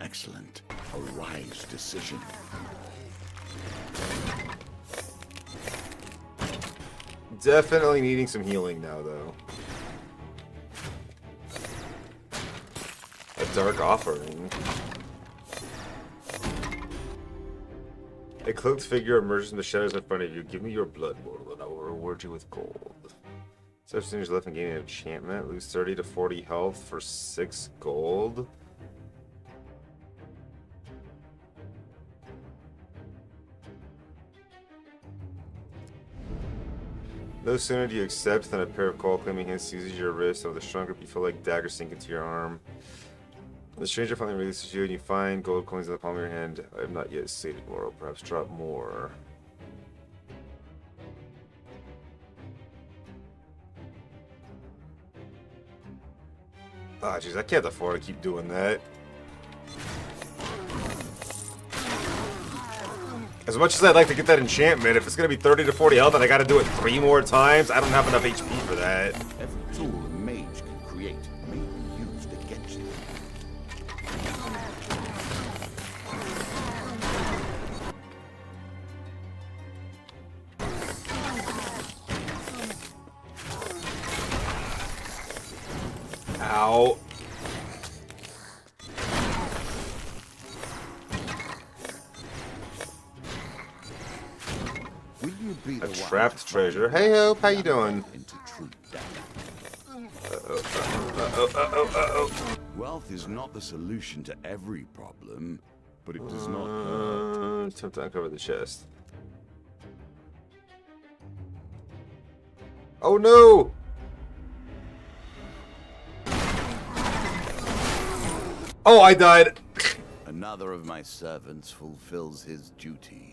Excellent. A wise decision. Definitely needing some healing now, though. A dark offering. A cloaked figure emerges from the shadows in front of you. Give me your blood, mortal, and I will reward you with gold. Substitute left and gain an enchantment. Lose 30 to 40 health for 6 gold. No sooner do you accept than a pair of cold claiming hands seizes your wrist, and with a strong grip you feel like daggers sink into your arm. The stranger finally releases you and you find gold coins in the palm of your hand. I have not yet sated, mortal. Perhaps drop more. Oh, jeez, I can't afford to keep doing that. As much as I'd like to get that enchantment, if it's going to be 30 to 40 health and I got to do it 3 more times, I don't have enough HP for that. Every tool a mage can create may be used against them. Ow. Will you be the A one trapped to treasure. find Hey, the Hope, how you doing? into true death? Wealth Wealth is not the solution to every problem, but it does not hurt. Attempt to uncover the chest. Oh no! Oh, I died. Another of my servants fulfills his duties.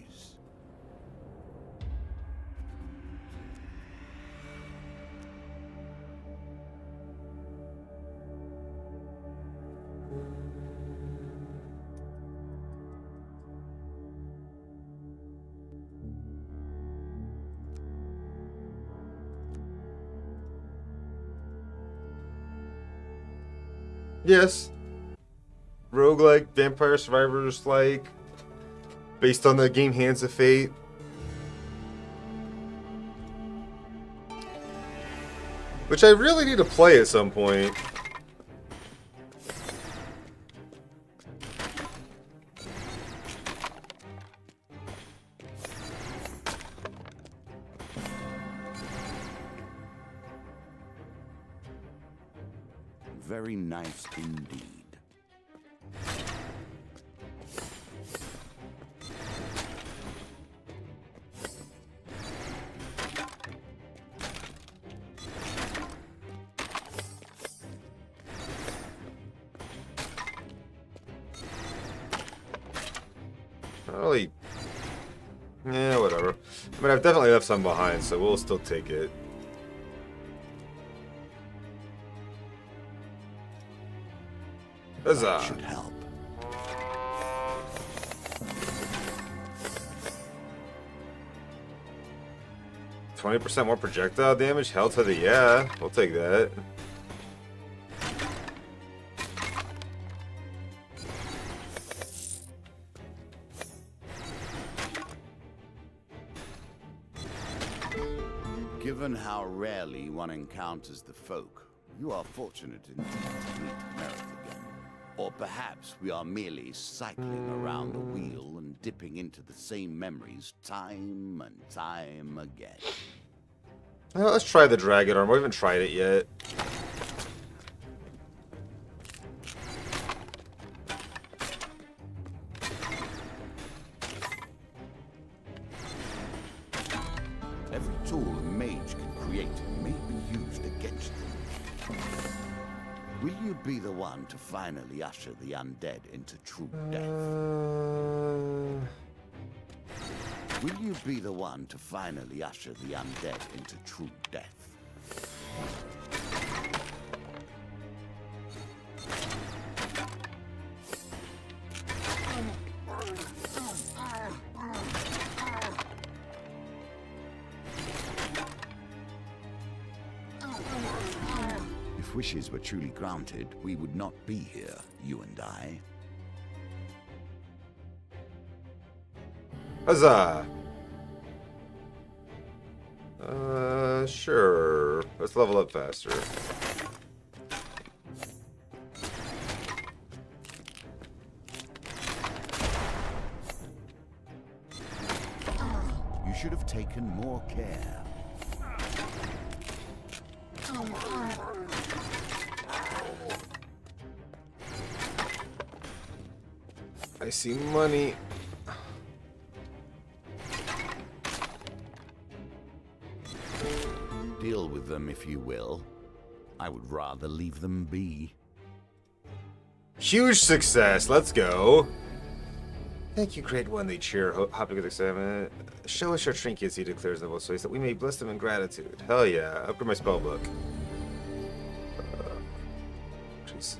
Yes. Roguelike, Vampire Survivors like, based on the game Hands of Fate. Which I really need to play at some point. Very nice indeed. Not really. Yeah, whatever. I mean, I've definitely left some behind, so we'll still take it. That Huzzah. should help. %20 more projectile damage? Hell to the yeah. We'll take that. Given how rarely one encounters the folk, you are fortunate indeed to meet Merrick again. Or perhaps we are merely cycling around the wheel and dipping into the same memories time and time again. Well, let's try the dragon armor. We haven't tried it yet. Every tool a mage can create may be used against them. Will you be the one to finally usher the undead into true death? Will you be the one to finally usher the undead into true death? If wishes were truly granted, we would not be here, you and I. Huzzah! Sure. Let's level up faster. You should have taken more care. I see money. Deal with them if you will. I would rather leave them be. Huge success. Let's go. Thank you, Great One. They cheer. Hopping with excitement. Show us your trinkets, he declares in the voice, that we may bless them in gratitude. Hell yeah. Upgrade my spell book. Let's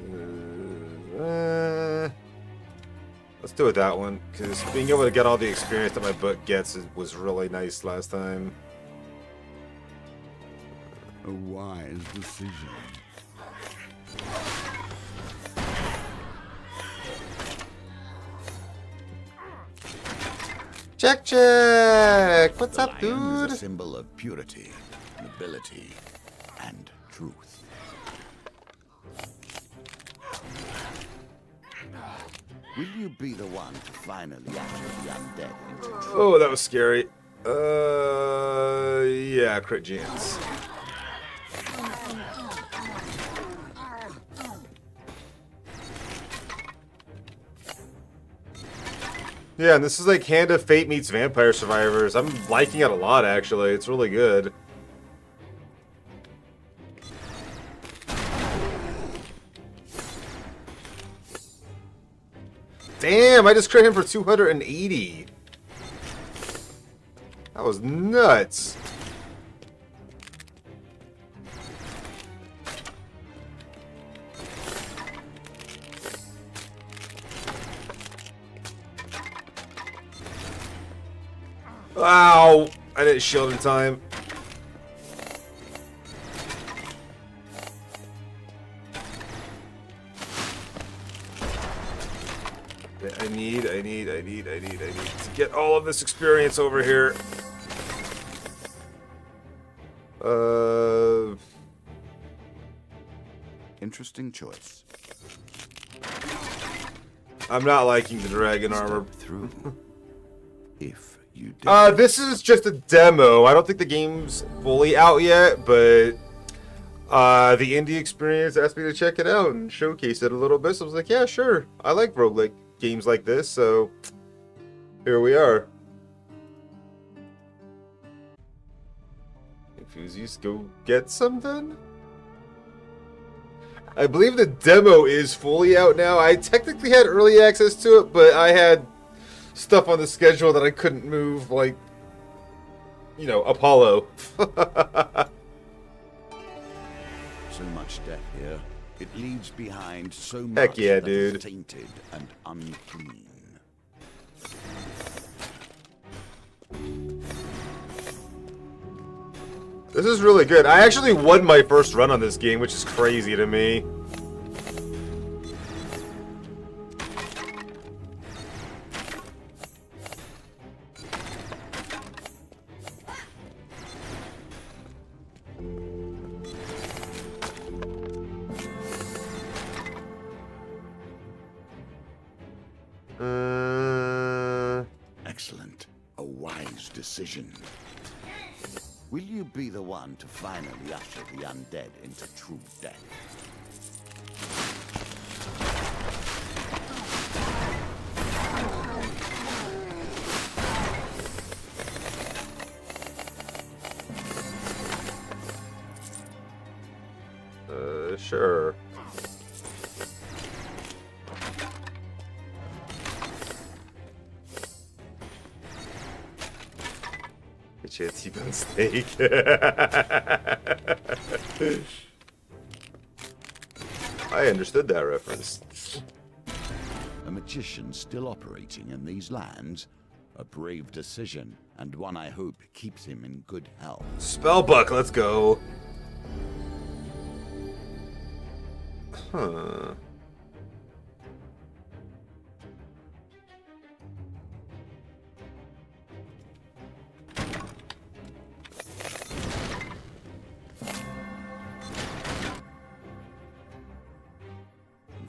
do it that one, because being able to get all the experience that my book gets was really nice last time. A wise decision. Check, check! What's The up, lion is dude? a symbol of purity, nobility, and truth. Will you be the one to finally usher the undead into truth? Oh, that was scary. Yeah, crit chance. Yeah, and this is like Hand of Fate meets Vampire Survivors. I'm liking it a lot, actually. It's really good. Damn, I just crit him for 280. That was nuts. Wow, I didn't shield in time. I need to get all of this experience over here. Interesting choice. I'm not liking the dragon armor. Step through. If you did. This is just a demo. I don't think the game's fully out yet, but the indie experience asked me to check it out and showcase it a little bit. So I was like, yeah, sure. I like roguelike games like this, so here we are. Enthusiasts, go get something? I believe the demo is fully out now. I technically had early access to it, but I had stuff on the schedule that I couldn't move, like, you know, Apollo. So much death here. It leaves behind so much Heck yeah, that is dude. tainted and unclean. This is really good. I actually won my first run on this game, which is crazy to me. Excellent. A wise decision. Will you be the one to finally usher the undead into true death? Sure. Get you a T-bone steak. I understood that reference. A magician still operating in these lands? A brave decision, and one I hope keeps him in good health. Spellbook, let's go. Huh.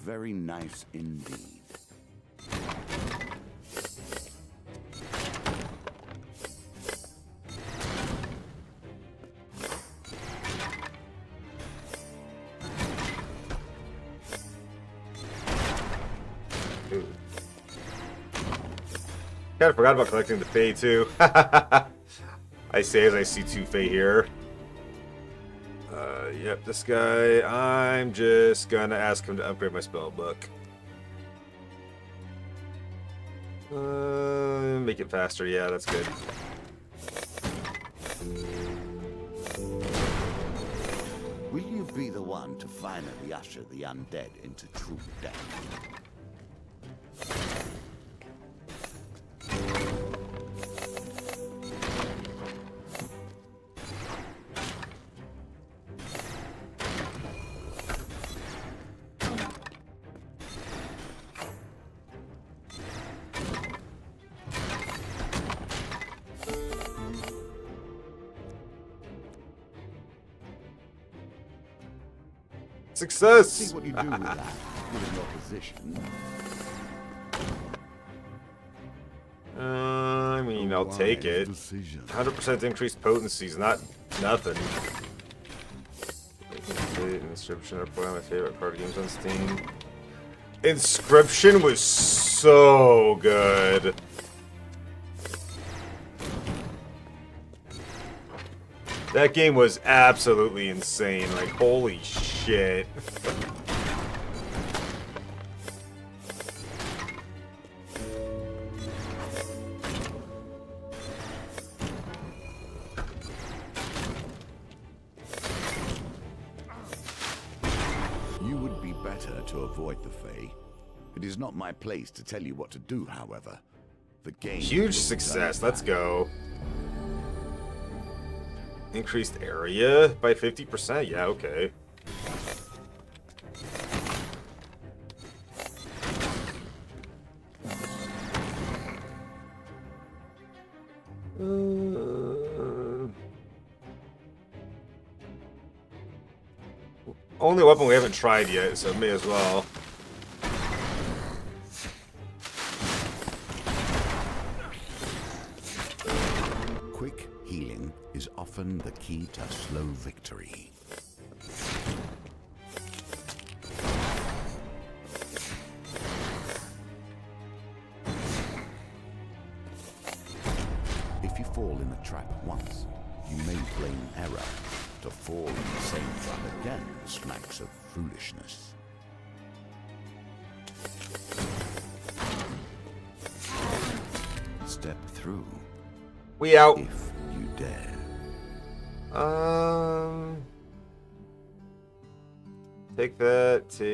Very nice indeed. Ooh. Kinda forgot about collecting the Fae too. I say as I see two Fae here. Yep, this guy, I'm just gonna ask him to upgrade my spell book. Make it faster, yeah, that's good. . Will you be the one to finally usher the undead into true death? Success! See what you do with that, given your position. I mean, I'll take it. 100% increased potency is not nothing. Inscription are one of my favorite card games on Steam. Inscription was so good. That game was absolutely insane. Like, holy shit. You would be better to avoid the Fae. It is not my place to tell you what to do, however. The game Huge success. Let's go. Increased area by 50%? Yeah, okay. Only weapon we haven't tried yet, so may as well. Quick healing is often the key to slow victory. If you fall in a trap once, you may blame error. To fall in the same trap again smacks of foolishness. Step through. We out. If you dare. Take that to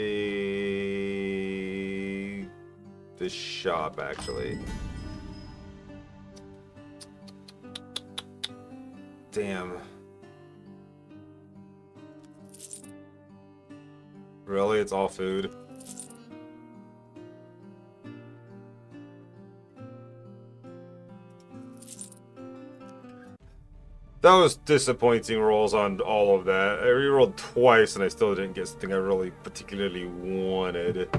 the shop, actually. Damn. Really? It's all food? That was disappointing rolls on all of that. I rerolled twice and I still didn't get something I really particularly wanted.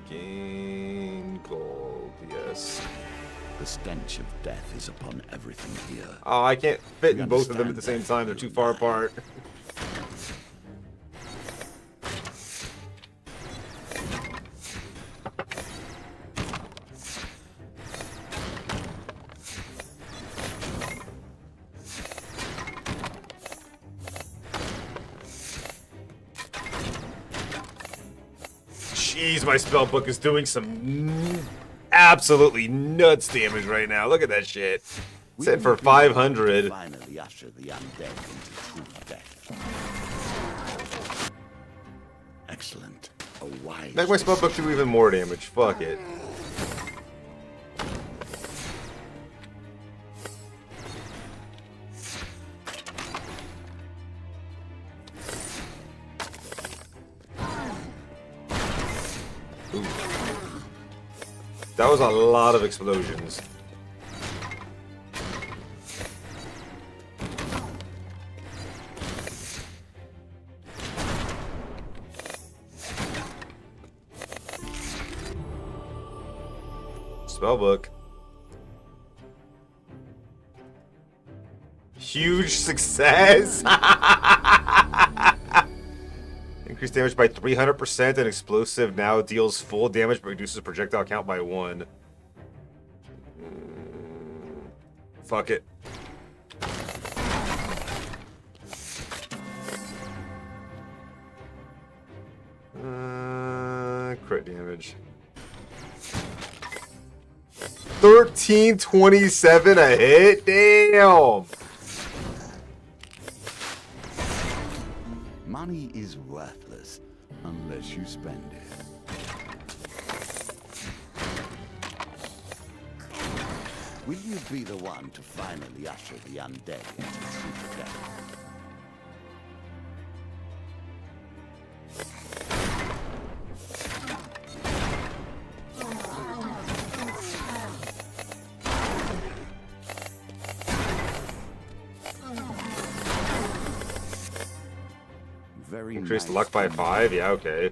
Gain gold, yes. The stench of death is upon everything here. Oh, I can't fit in both of them at the same time. They're too far apart. Jeez, my spellbook is doing some absolutely nuts damage right now. Look at that shit. Set for 500. Finally usher the undead into true death. Excellent. A wise. Make my spellbook do even more damage. Fuck it. Ooh. That was a lot of explosions. Spellbook. Huge success. Increased damage by 300% and explosive now deals full damage but reduces projectile count by 1. Fuck it. Crit damage. 1327 a hit, damn. Damn! Money is worthless unless you spend it. Will you be the one to finally usher the undead into true death? Very Increased nice. luck by 5? Yeah, okay.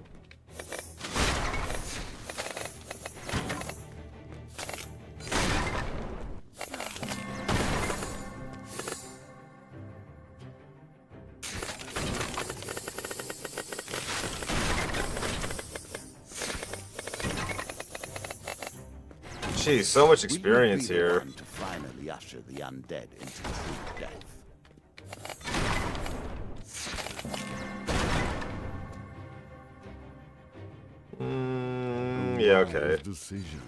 Jeez, so much experience Will you be the here. one to finally usher the undead into true death? Yeah, okay. Wise decision.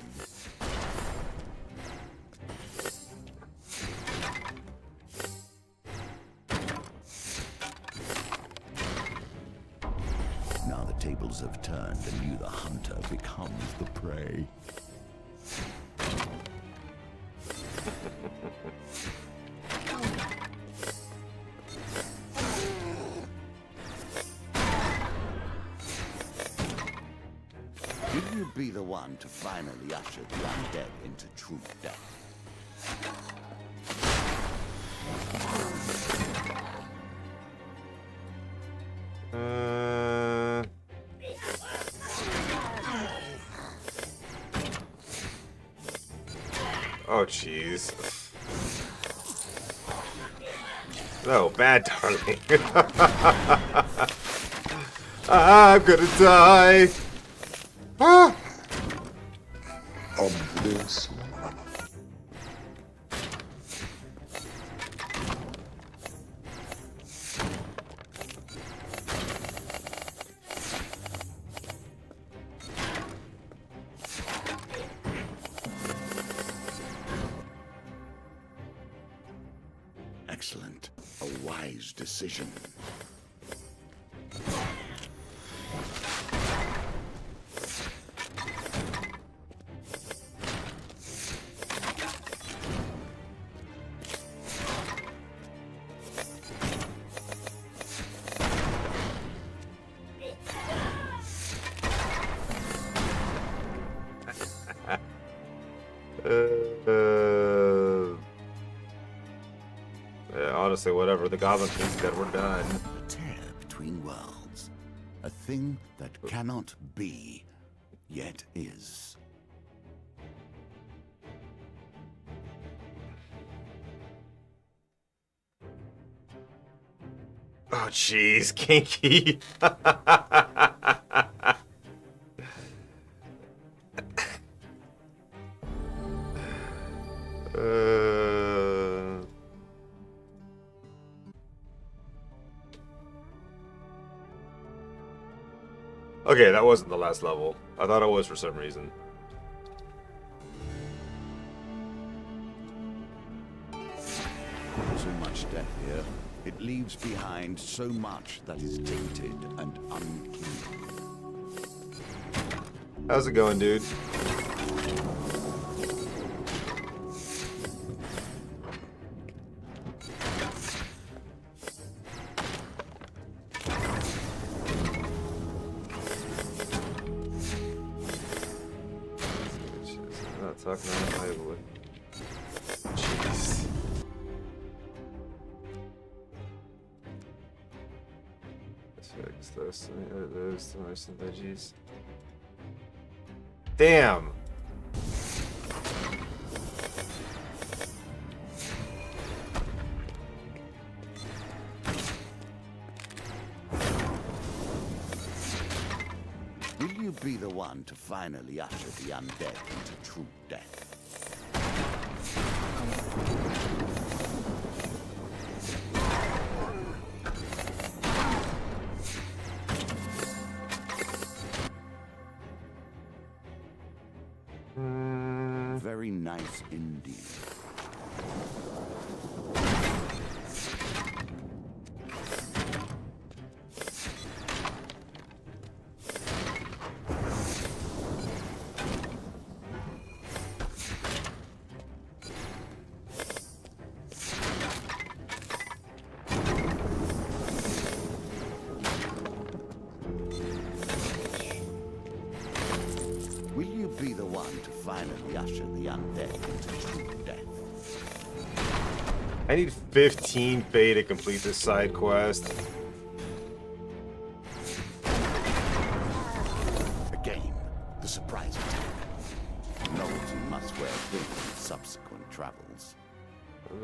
Now the tables have turned and you, the hunter, becomes the prey. Will you be the one to finally usher the undead into true death? Oh, jeez. No, bad darling. I'm gonna die. Ah! Obvious. Excellent. A wise decision. Yeah, honestly, whatever. The goblin thinks that we're done. A tear between worlds. A thing that cannot be, yet is. Oh, jeez, Kinky. Okay, that wasn't the last level. I thought it was for some reason. So much death here. It leaves behind so much that is tainted and unclean. How's it going, dude? Not talking about my wood. Jeez. Fix those, edit those, to my some veggies. Damn! Will you be the one to finally usher the undead into true death? Very nice indeed. finally usher the undead into true death. I need 15 Fey to complete this side quest. A game, the surprise attack. Novelty must wear thin in subsequent travels.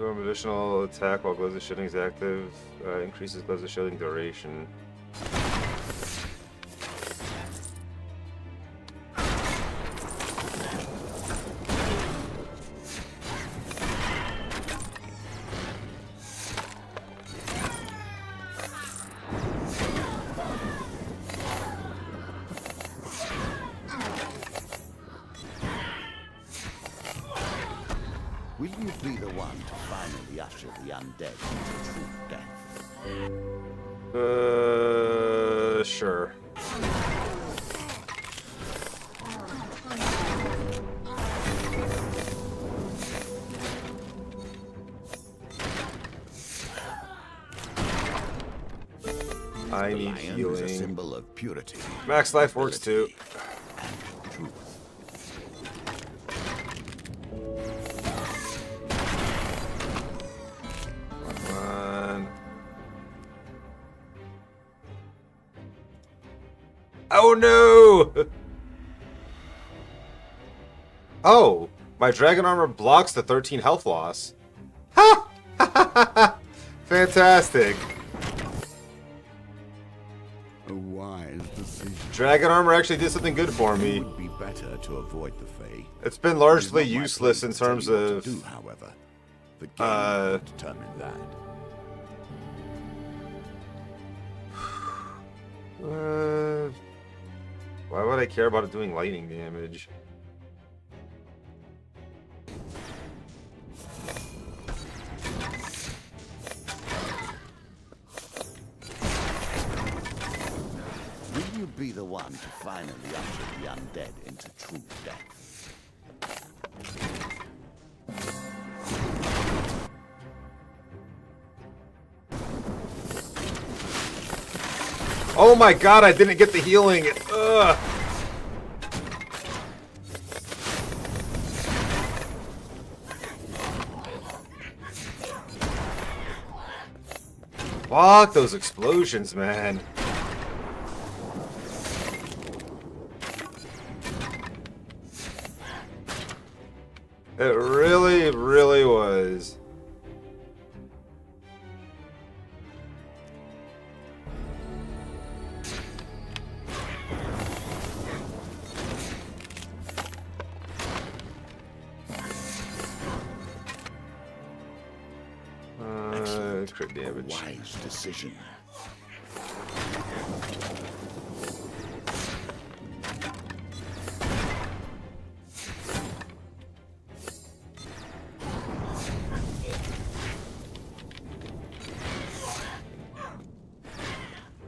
Additional attack while gloves of shielding is active. Increases gloves of shielding duration. Will you be the one to finally usher the undead into true death? Sure. I need Lion is a healing. symbol of purity. Max life works too. And truth. Come on. Oh no! Oh, my dragon armor blocks the 13 health loss. Ha! Fantastic. A wise decision. Dragon armor actually did something good for It me. would be better to avoid the Fae. It's been largely It is not my useless place in to tell terms you what to of do, however. The game will determine that. why would I care about it doing lightning damage? Will you be the one to finally usher the undead into true death? Oh my god, I didn't get the healing. Ugh. Fuck those explosions, man. It really, really was. Crit damage. Wise decision.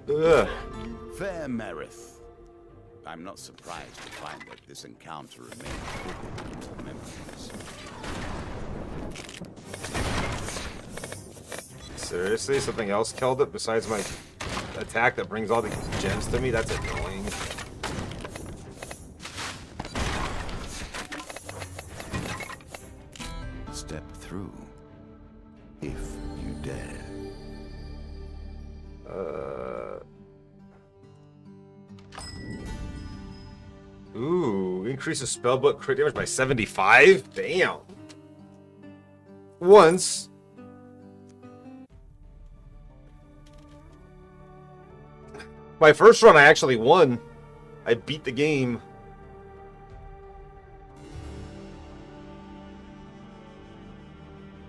Ugh. Fair Merith. I'm not surprised to find that this encounter remains vivid in your memories. Seriously? Something else killed it besides my attack that brings all the gems to me? That's annoying. Step through, if you dare. Ooh, increases spellbook crit damage by 75? Damn. Once. My first run, I actually won. I beat the game.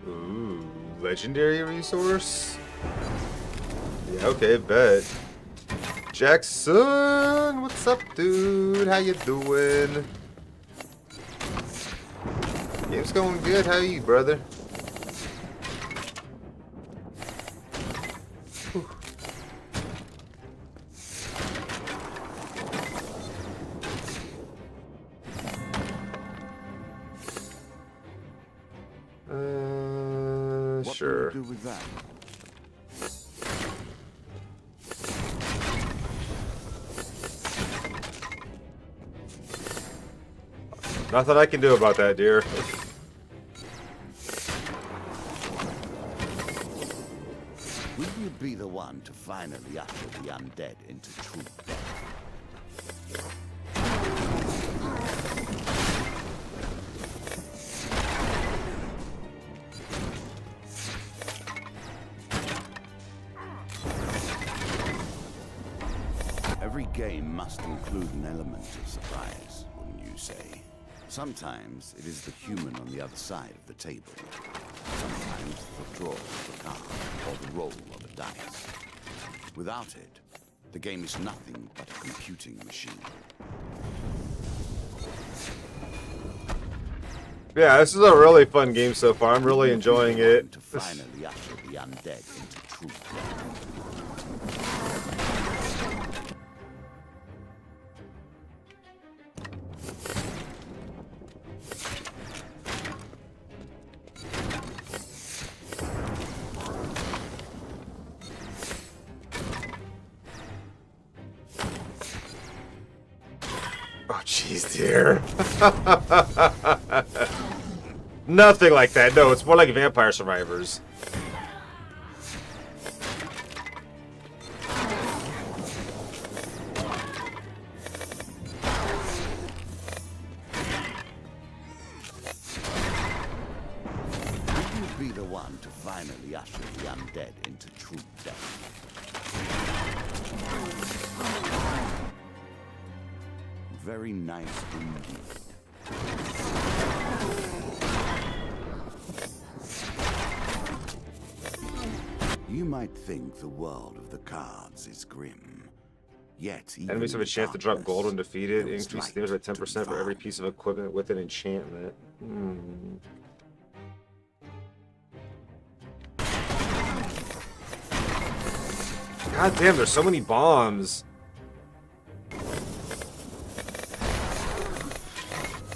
Ooh, legendary resource? Yeah, okay, bet. Jackson, what's up, dude? How you doing? Game's going good. How you, brother? What Sure. do you do with that? Nothing I can do about that, dear. Will you be the one to finally usher the undead into true death? Every game must include an element of surprise, wouldn't you say? Sometimes it is the human on the other side of the table. Sometimes the draw of a card or the roll of a dice. Without it, the game is nothing but a computing machine. Yeah, this is a really fun game so far. I'm really enjoying it. To finally usher the undead into true death. Oh, jeez, dear. Nothing like that. No, it's more like Vampire Survivors. Will you be the one to finally usher the undead into true death? Very nice indeed. You might think the world of the cards is grim. Yet, even Enemies have a in chance to drop darkness, gold when defeated. there is Increase light damage by to 10% for be every found. piece of equipment with an enchantment. God damn, there's so many bombs.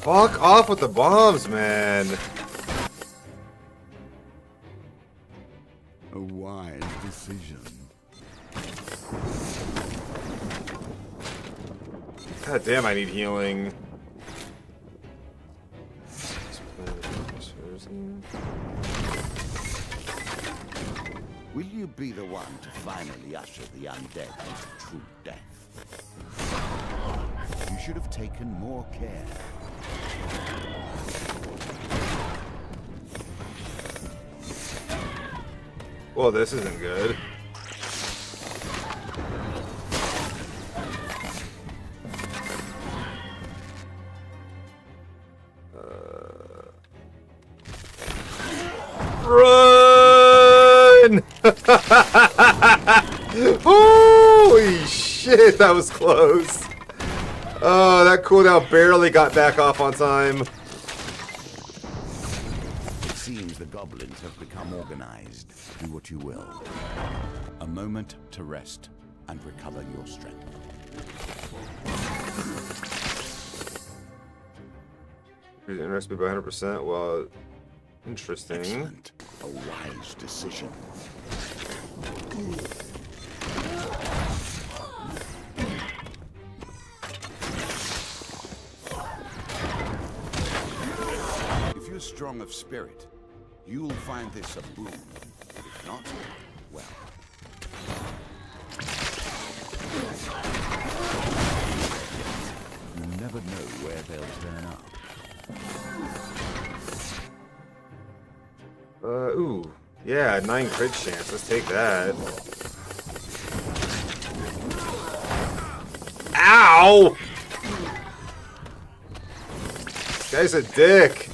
Fuck off with the bombs, man. A wise decision. God damn, I need healing. Will you be the one to finally usher the undead into true death? You should have taken more care. Well, this isn't good. Run! Holy shit, that was close. Oh, that cooldown barely got back off on time. It seems the goblins have become organized. Do what you will. A moment to rest and recover your strength. Interest me by 100%. Well, interesting. Excellent. A wise decision. If you're strong of spirit, you'll find this a boon. If not, well. You never know where they'll turn up. Ooh. Yeah, 9 crit chance. Let's take that. Ow! This guy's a dick.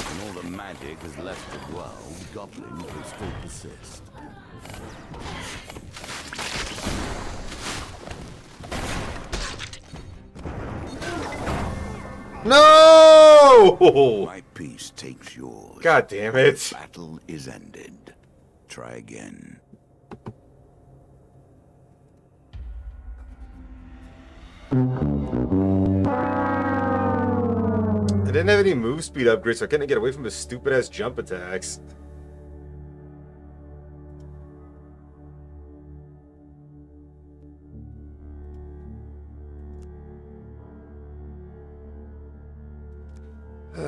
When all the magic is left to dwell, the goblin will still persist. No! My piece takes yours. God damn it. Battle is ended. Try again. I didn't have any move speed upgrades, so I couldn't get away from his stupid ass jump attacks. Welcome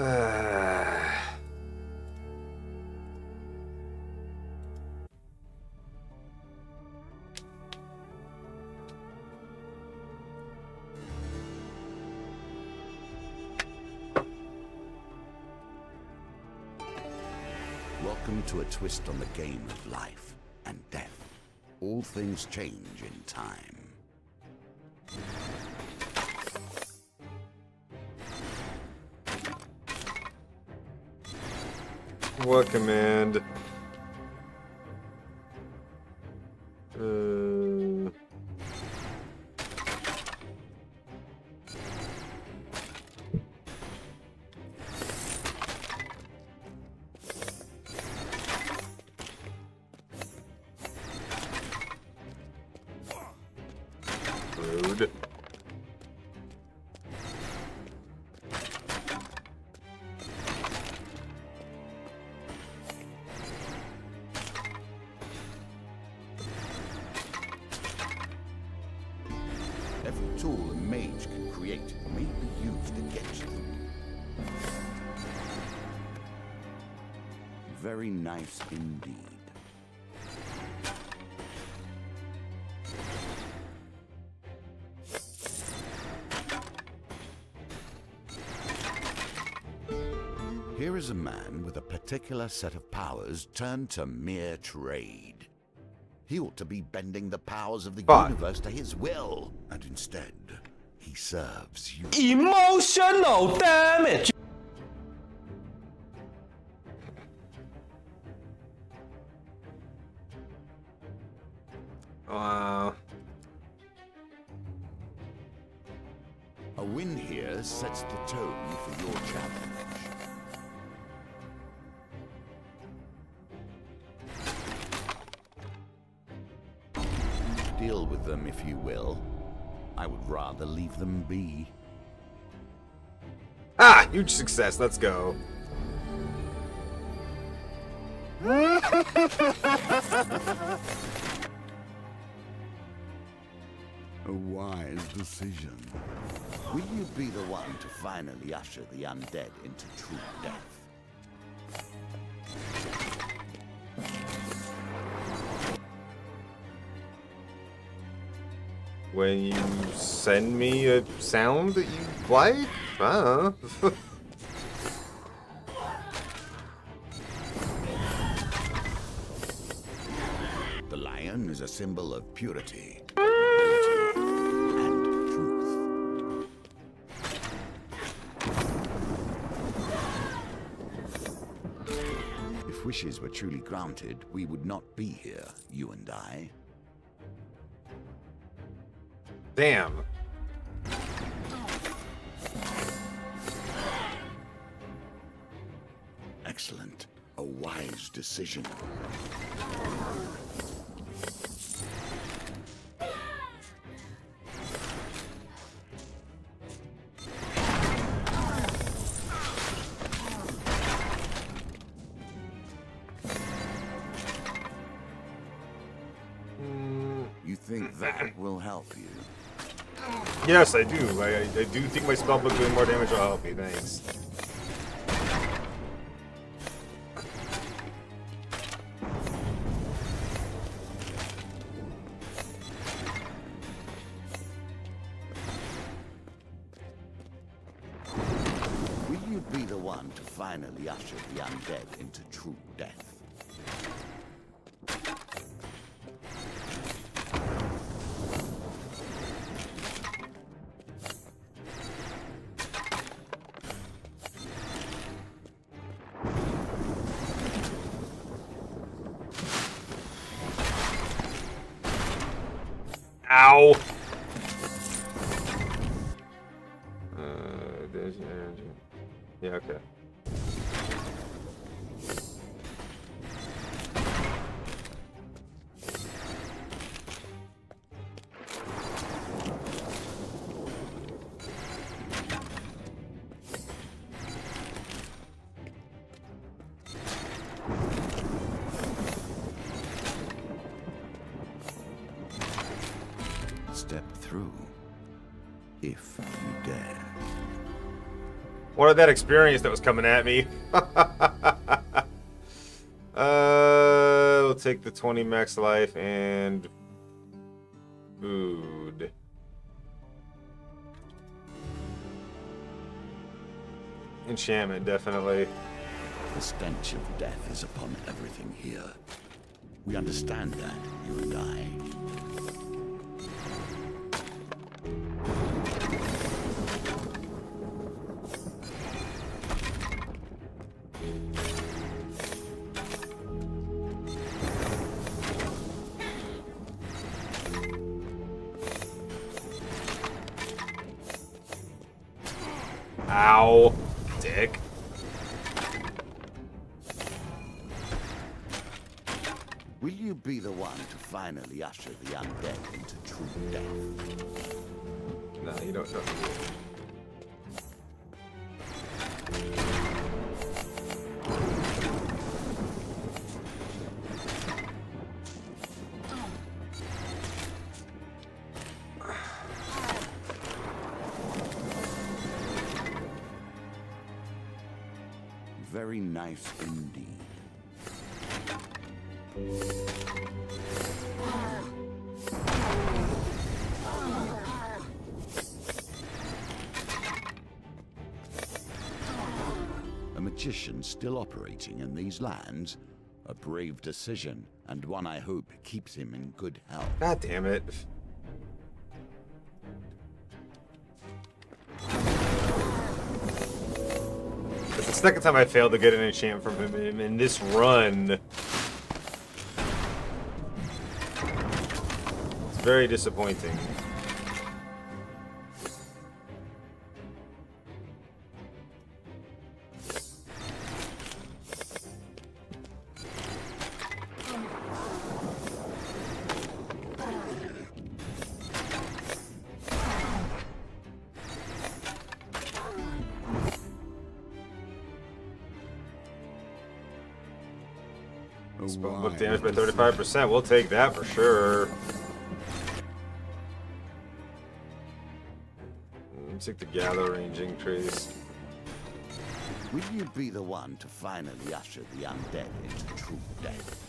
to a twist on the game of life and death. All things change in time. What command? Rude. Every tool a mage can create may be used against them. Very nice indeed. Here is a man with a particular set of powers turned to mere trade. He ought to be bending the powers of the universe to his will, and instead, he serves you. Emotional damage. A win here sets the tone for your challenge. Deal with them if you will. I would rather leave them be. Ah, huge success. Let's go. A wise decision. Will you be the one to finally usher the undead into true death? When you send me a sound that you like? I don't know. The lion is a symbol of purity, ability, and truth. If wishes were truly granted, we would not be here, you and I. Damn. Excellent. A wise decision. You think that will help you? Yes, I do. I do think my spellbook doing more damage will help me. Thanks. Will you be the one to finally usher the undead into true death? Ow! There's your energy. Yeah, okay. Step through, if you dare. Wanted that experience that was coming at me. We'll take the 20 max life and food. Enchantment, definitely. The stench of death is upon everything here. We understand that, you and I. Ow, dick. Will you be the one to finally usher the undead into true death? No, you don't know. Very nice indeed. A magician still operating in these lands? A brave decision, and one I hope keeps him in good health. God damn it. It's the second time I failed to get an enchant from him in this run. It's very disappointing. Book damage by 35%. We'll take that for sure. Let's take the gather range increase. Will you be the one to finally usher the undead into true death?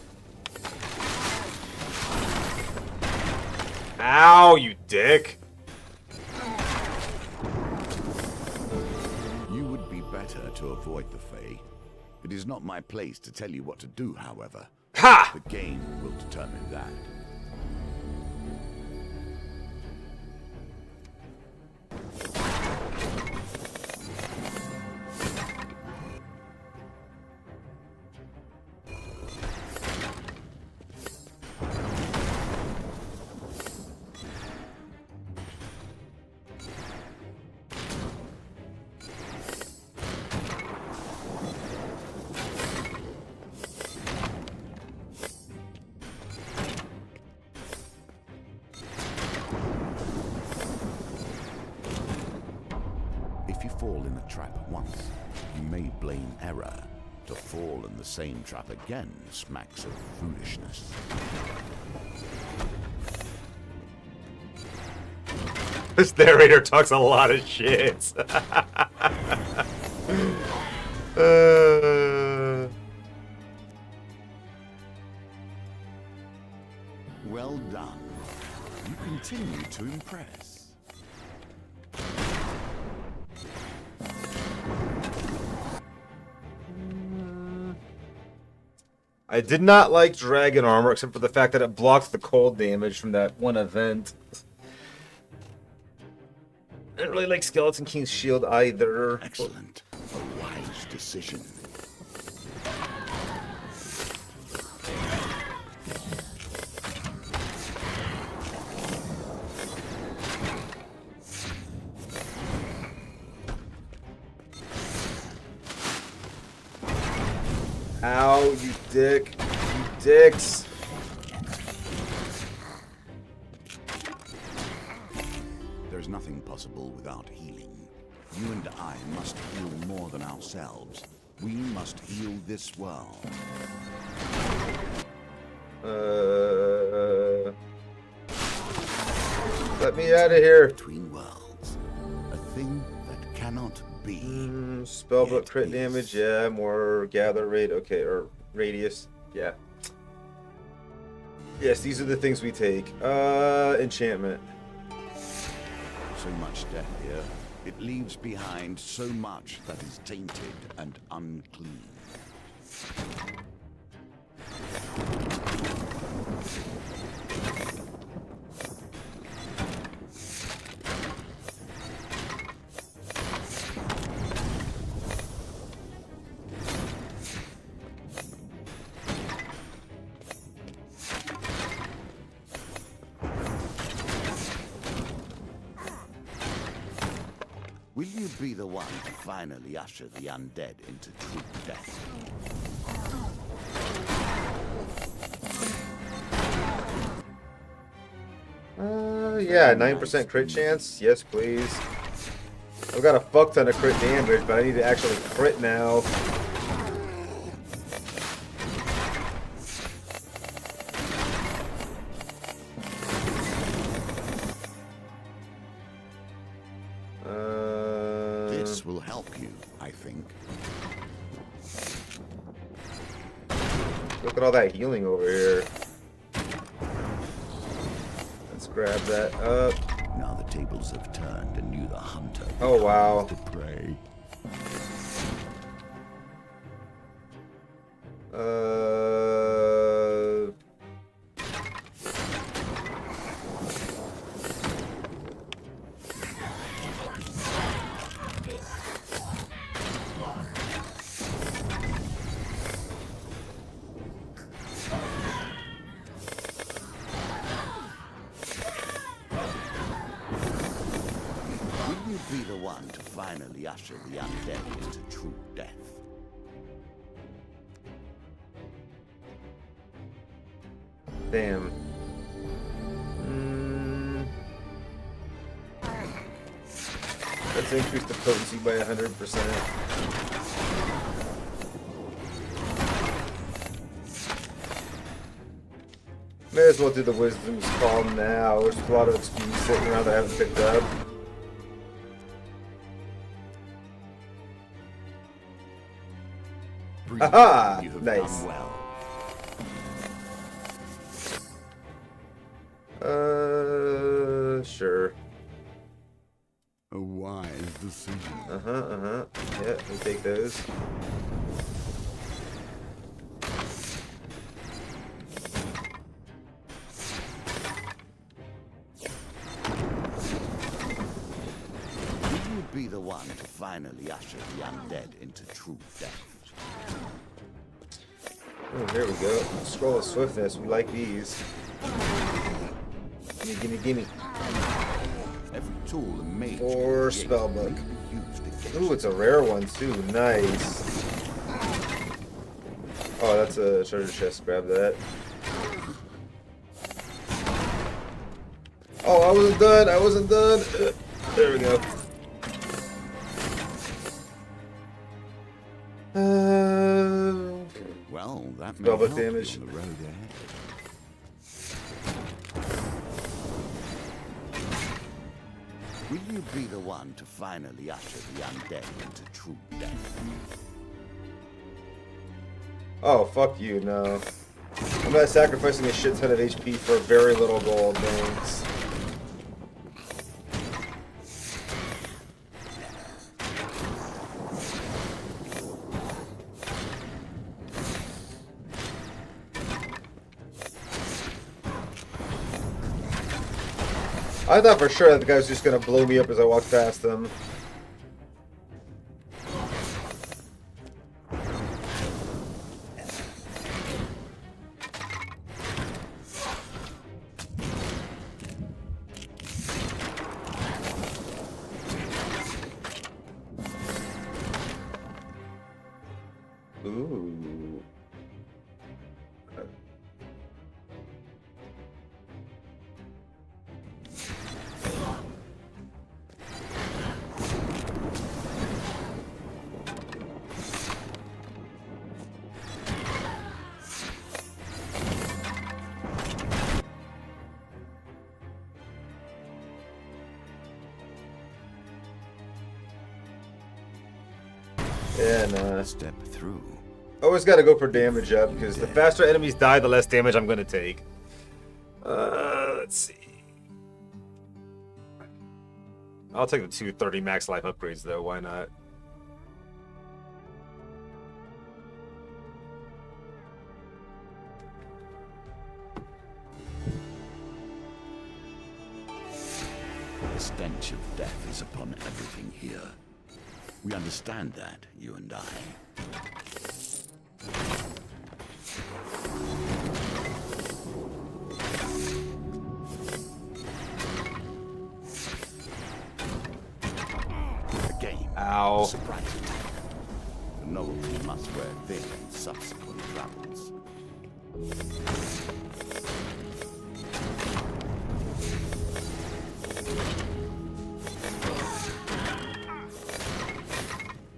Ow, you dick! You would be better to avoid the Fae. It is not my place to tell you what to do, however. Ha! The game will determine that. If you fall in a trap once, you may blame error. To fall in the same trap again smacks of foolishness. This narrator talks a lot of shit. Well done. You continue to impress. I did not like dragon armor except for the fact that it blocks the cold damage from that one event. I didn't really like Skeleton King's shield either. Excellent. A wise decision. Ow, you dick. You dicks. There's nothing possible without healing. You and I must heal more than ourselves. We must heal this world. Let me out of here. Between worlds. A thing that cannot be. Spellbook It crit is. damage, yeah. More gather rate, okay, or radius, yeah. Yes, these are the things we take. Enchantment. So much death here. It leaves behind so much that is tainted and unclean. Will you be the one to finally usher the undead into true death? Yeah, 9% crit chance. Yes, please. I've got a fuck ton of crit damage, but I need to actually crit now. This will help you, I think. Look at all that healing over here. Let's grab that up. Now the tables have turned and you, the hunter, Oh, wow. the prey. Will you be the one to finally usher the undead into true death? Damn. Let's increase the potency by 100%. May as well do the Wisdom's Call now. There's a lot of XP sitting around that I haven't picked up. Aha! You have Nice. done well. Sure. A wise decision. Yeah, we take those. Will you be the one to finally usher the undead into true death? Oh, there we go. Scroll of Swiftness. We like these. Gimme, gimme, gimme. Every tool a mage Or can create spellbook. may be used against Ooh, it's a rare one too. Nice. Oh, that's a treasure chest. Grab that. Oh, I wasn't done. I wasn't done. There we go. Well, that may Spellbook help you damage. on the road ahead. Will you be the one to finally usher the undead into true death? Oh, fuck you, no. I'm not sacrificing a shit ton of HP for very little gold, thanks. I thought for sure that the guy was just gonna blow me up as I walked past him. Ooh. Yeah, nah. Step through. Always gotta go for damage up, because the faster enemies die, the less damage I'm gonna take. Let's see. I'll take the 230 max life upgrades, though. Why not? The stench of death is upon everything here. We understand that, you and I. The game. Ow. Surprise attack. The novelty must wear thin in subsequent travels.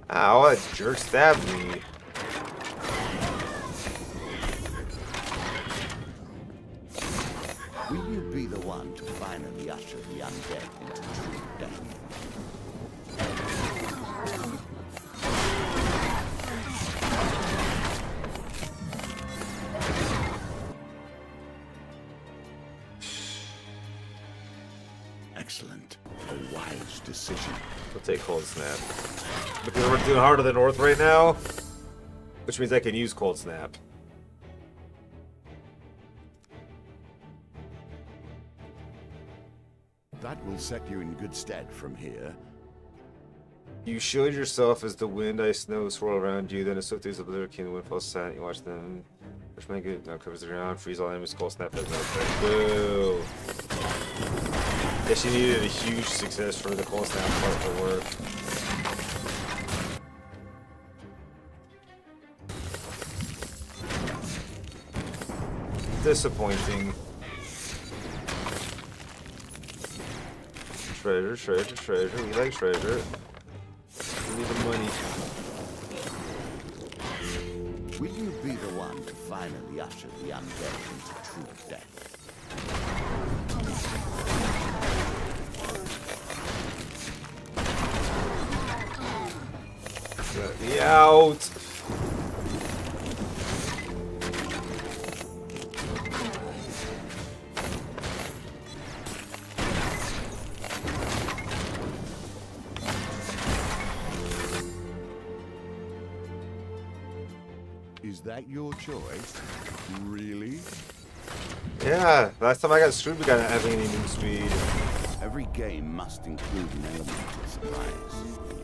Ow, that jerk stabbed me. Will you be the one to finally usher the undead into true death? Excellent. A wise decision. I'll take Cold Snap. Because we're doing Heart of the North right now, which means I can use Cold Snap. That will set you in good stead from here. You shield yourself as the wind, ice, snow swirl around you, then a swift as the Blizzard King, the wind falls silent, you watch them. Which make it now covers the ground, freeze all enemies, Cold Snap has no effect. Boo! Guess you needed a huge success for the Cold Snap part to work. Disappointing. Treasure, treasure, treasure. We like treasure. We need the money. Will you be the one to finally usher the undead into true death? Let me out. Is that your choice? Really? Yeah, last time I got screwed, we got having any move speed. Every game must include an element of surprise,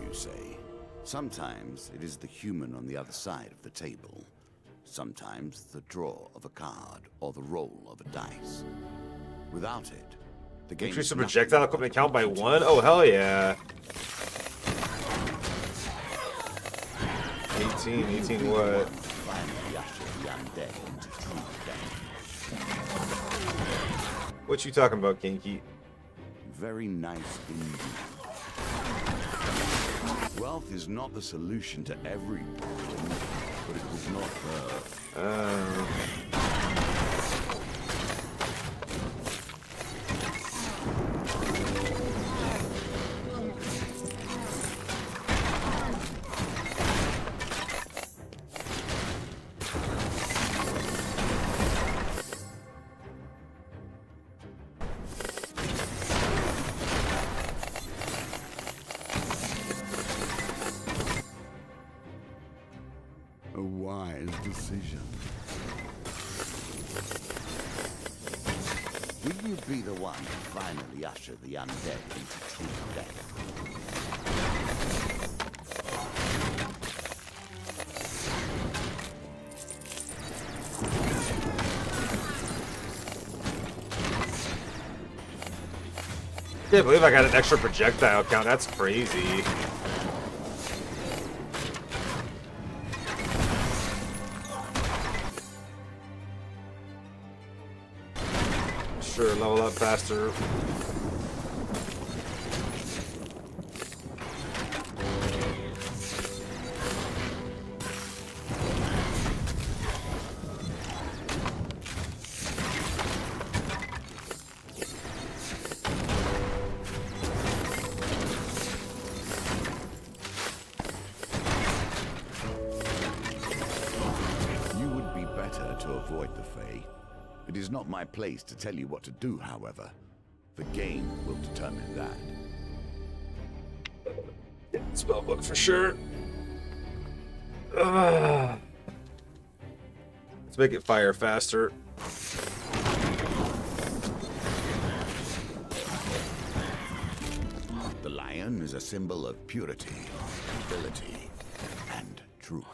you say. Sometimes it is the human on the other side of the table. Sometimes the draw of a card or the roll of a dice. Without it, the game Increase is the nothing projectile but equipment a count by continuous 1? Oh, hell yeah. 18 what? Finally usher the undead into true death. What you talking about, Kinky? Very nice indeed. Wealth is not the solution to every problem, but it was not her. A wise decision. Will you be the one to finally usher the undead into true death? Can't believe I got an extra projectile count. That's crazy. Sure, level up faster. avoid the Fae. It is not my place to tell you what to do, however. The game will determine that. Spellbook for sure. Let's make it fire faster. The lion is a symbol of purity, nobility, and truth.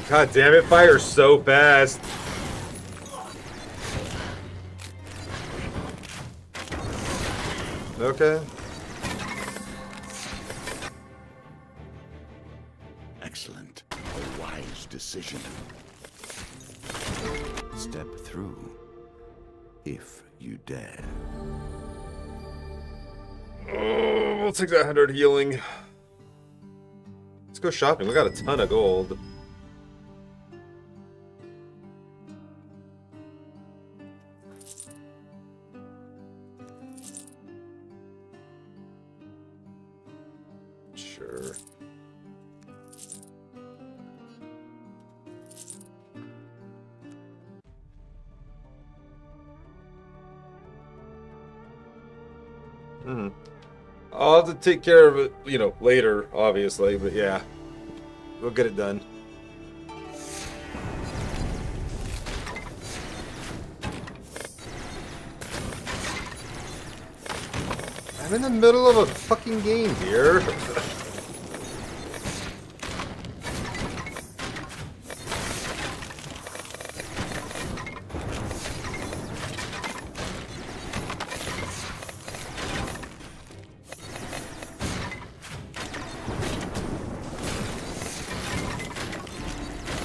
God damn it, fire so fast. Okay. Excellent. A wise decision. Step through, if you dare. Oh, we'll take that 100 healing. Let's go shopping. We got a ton of gold. Sure. I'll have to take care of it, you know, later, obviously, but yeah. We'll get it done. I'm in the middle of a fucking game here.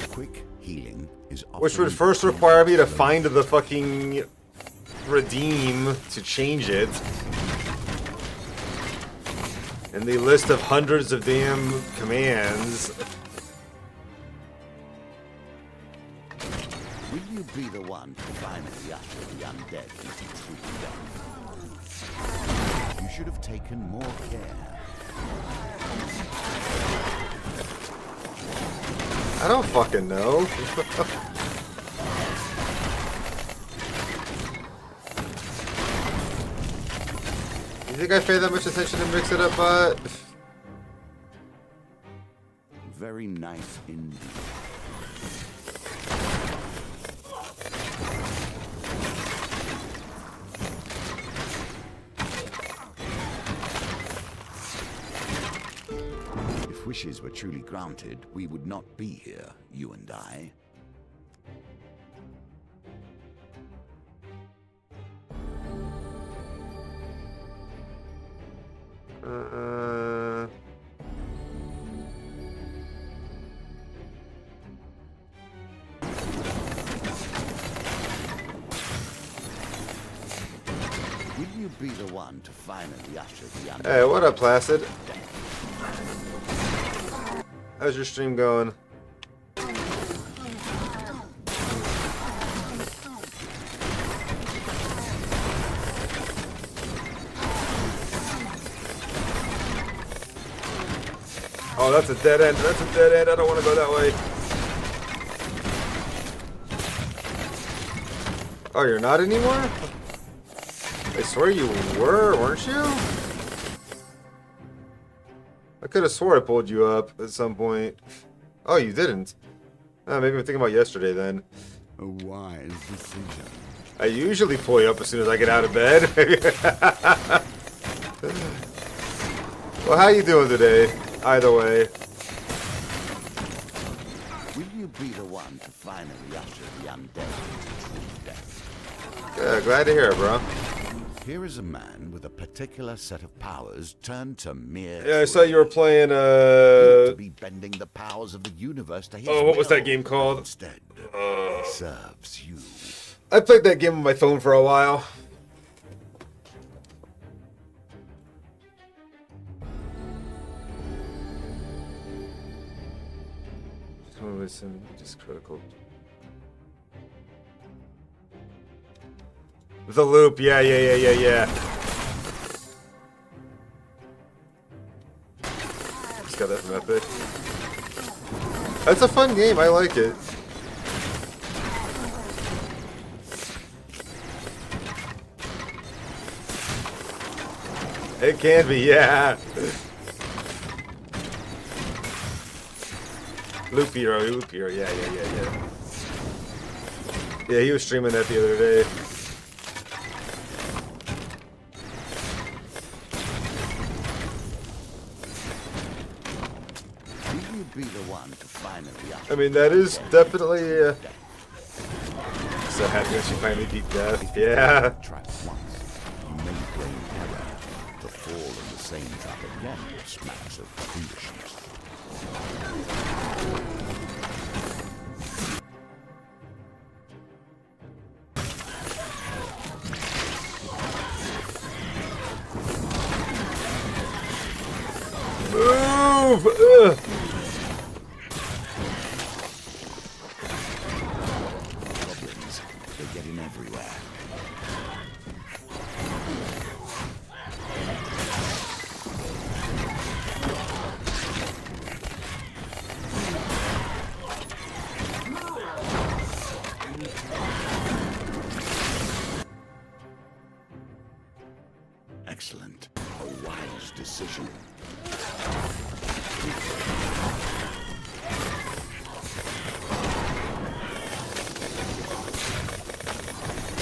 Quick healing is Which would often first require me to find the fucking redeem to change it. In the list of hundreds of damn commands. Will you be the one to finally usher the undead into true death? You should have taken more care. I don't fucking know. You think I paid that much attention to mix it up, but Very nice indeed. If wishes were truly granted, we would not be here, you and I. Will you be the one to finally usher the undead? Hey, what up, Placid? How's your stream going? Oh, that's a dead end. That's a dead end. I don't want to go that way. Oh, you're not anymore? I swear you were, weren't you? I could have swore I pulled you up at some point. Oh, you didn't. Maybe I'm thinking about yesterday then. A wise decision. I usually pull you up as soon as I get out of bed. Well, how you doing today? Either way. Will you be the one to finally usher the undead into true death? Yeah, glad to hear it, bro. Here is a man with a particular set of powers turned to mere. Yeah, I saw you were playing, to be bending the powers of the universe to his Oh, what was that will, game called? Instead, serves you. I played that game on my phone for a while. Poison, just critical. The loop, yeah. Just got that from Epic. That's a fun game, I like it. It can be, yeah. Loop Hero, yeah. Yeah, he was streaming that the other day. Be the one to finally I mean, that is definitely so happy that she finally beat death. Yeah. Trap once. You may blame error. To fall in the same trap again smacks of foolishness. Move! Goblins, they're getting everywhere. Excellent. A wise decision.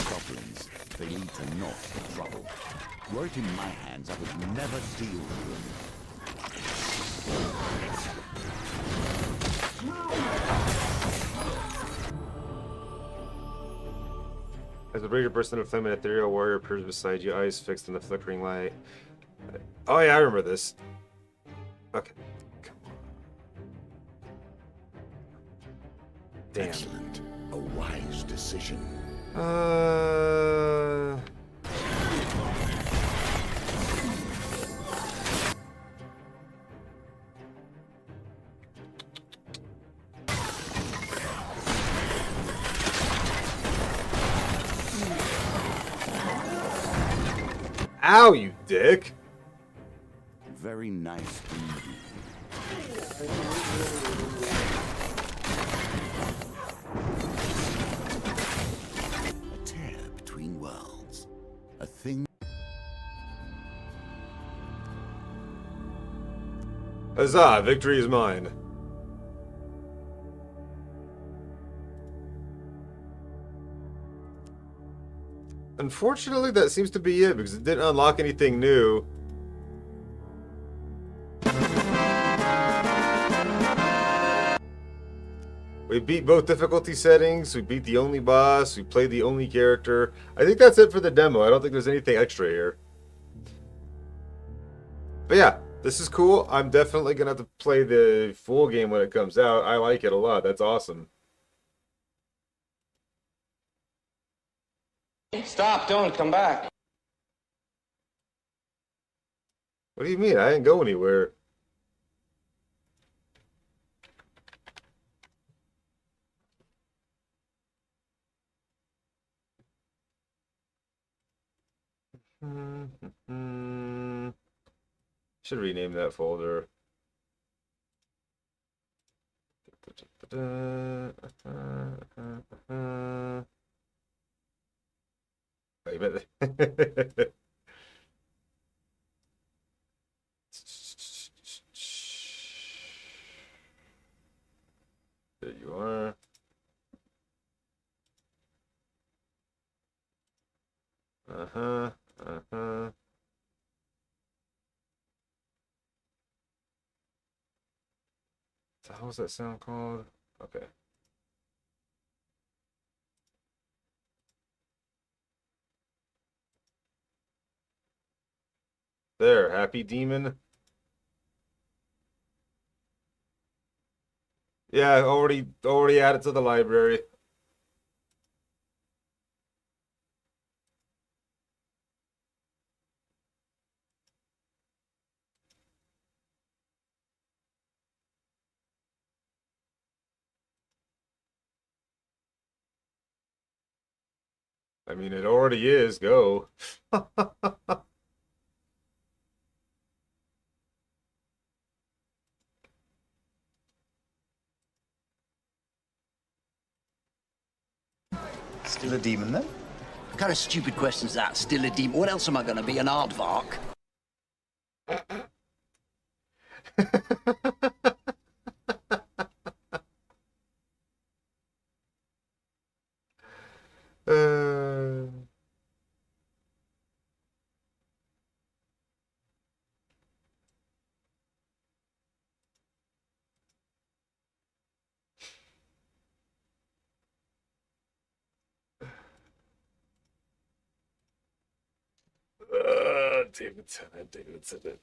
Goblins, they lead to naught but trouble. Were it in my hands, I would never deal with them. As the raider bursts into flame, an ethereal warrior appears beside you, eyes fixed in the flickering light. Oh yeah, I remember this. Okay. Come on. Damn. Excellent. A wise decision. Ow, you dick! Very nice indeed. A tear between worlds. A thing. Huzzah, victory is mine. Unfortunately, that seems to be it, because it didn't unlock anything new. We beat both difficulty settings, we beat the only boss, we played the only character. I think that's it for the demo. I don't think there's anything extra here. But yeah, this is cool. I'm definitely going to have to play the full game when it comes out. I like it a lot. That's awesome. Stop, don't come back. What do you mean? I didn't go anywhere. Should rename that folder. Wait a minute. There you are. Uh-huh. So how's that sound called? Okay. There, Happy Demon. Yeah, already added to the library. I mean, it already is. Go. Still a demon, then? What kind of stupid question's that? Still a demon? What else am I going to be, an aardvark? uh... David Tennant, David Tennant.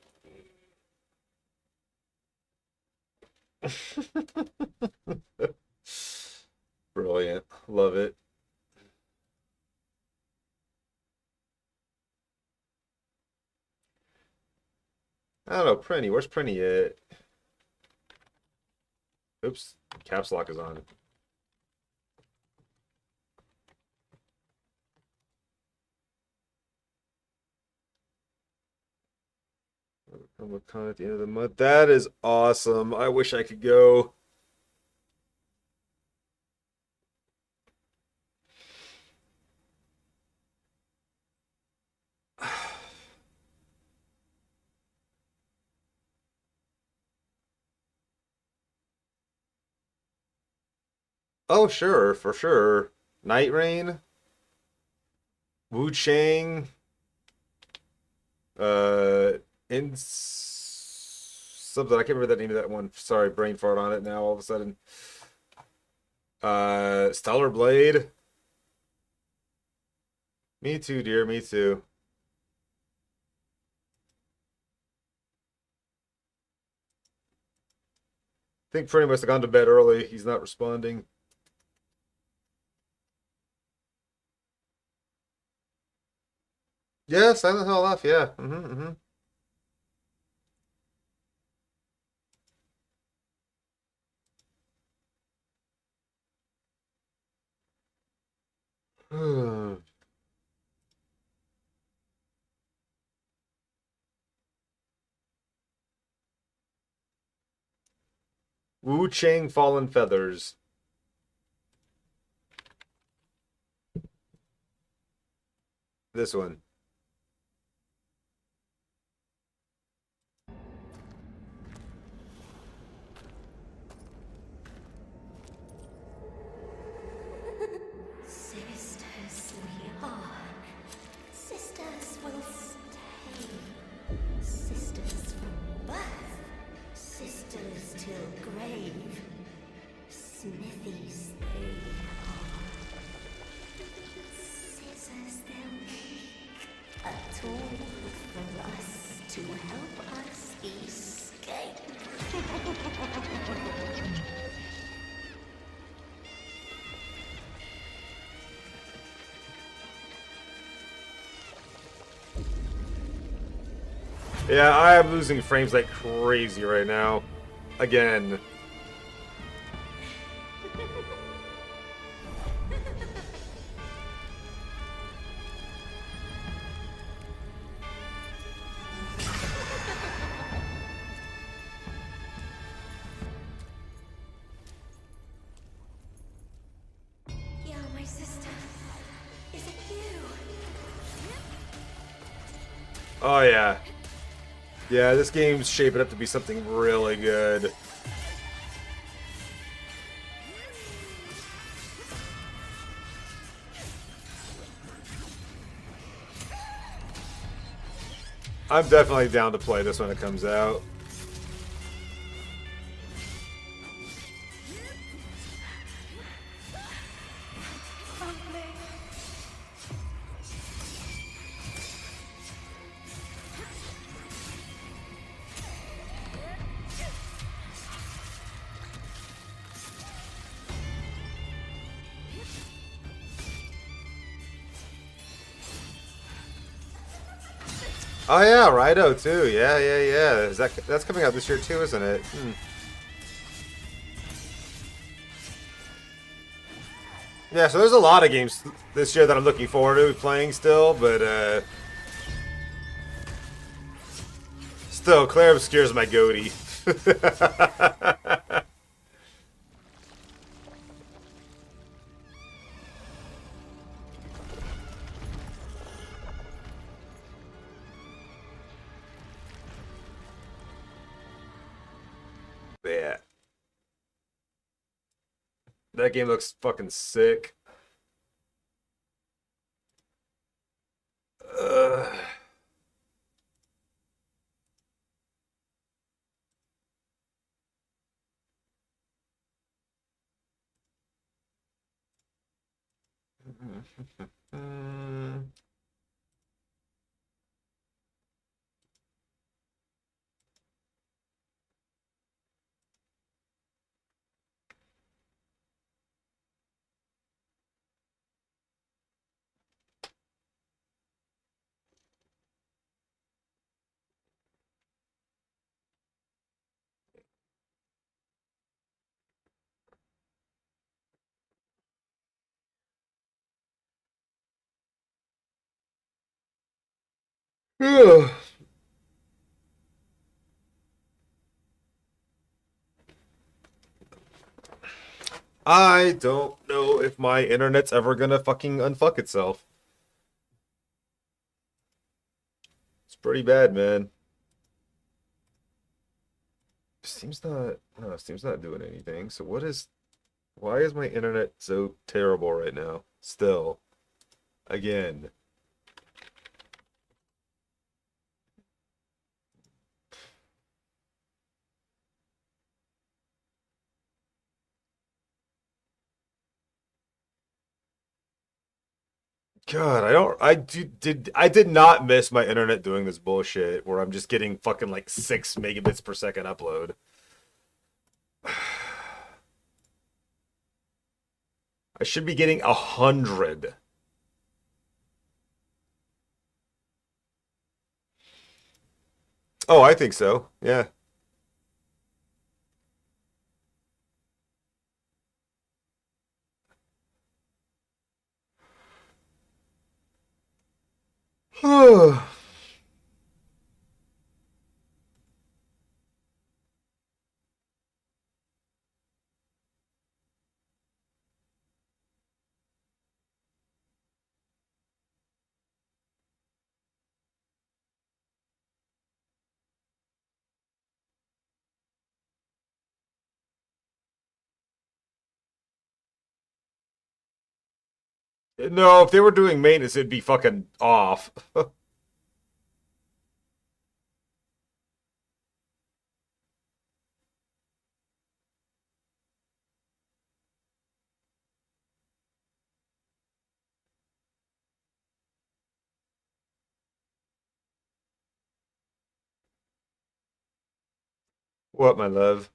Brilliant. Love it. I don't know, Prenny. Where's Prenny at? Oops. Caps lock is on. Comic-Con at the end of the month. That is awesome. I wish I could go. Oh, sure, for sure. Night Rain, Wu Chang, in something. I can't remember the name of that one. Sorry, brain fart on it now all of a sudden. Stellar Blade. Me too, dear, me too. I think Freddy must have gone to bed early. He's not responding. Yeah, Silent Hill off, yeah. Wu Chang Fallen Feathers. This one. Sisters we are. Sisters will stay. Sisters from birth. Sisters till grave. Smithies they are. Scissors they'll make. A tool for us to help us escape. Yeah, I am losing frames like crazy right now. Again. Yo, my sister. Is it you? Oh, yeah. Yeah, this game's shaping up to be something really good. I'm definitely down to play this when it comes out. Oh yeah, Rido too. Yeah. That's coming out this year too, isn't it? Yeah, so there's a lot of games this year that I'm looking forward to playing still, but still, Claire Obscure's my goatee. Yeah. That game looks fucking sick. Ugh. Mm. Ugh. I don't know if my internet's ever gonna fucking unfuck itself. It's pretty bad, man. Steam's not, no, Steam's not doing anything. So why is my internet so terrible right now? Still, again. God, I did not miss my internet doing this bullshit where I'm just getting fucking like 6 megabits per second upload. I should be getting 100. Oh, I think so. Yeah. No, if they were doing maintenance, it'd be fucking off. What, my love?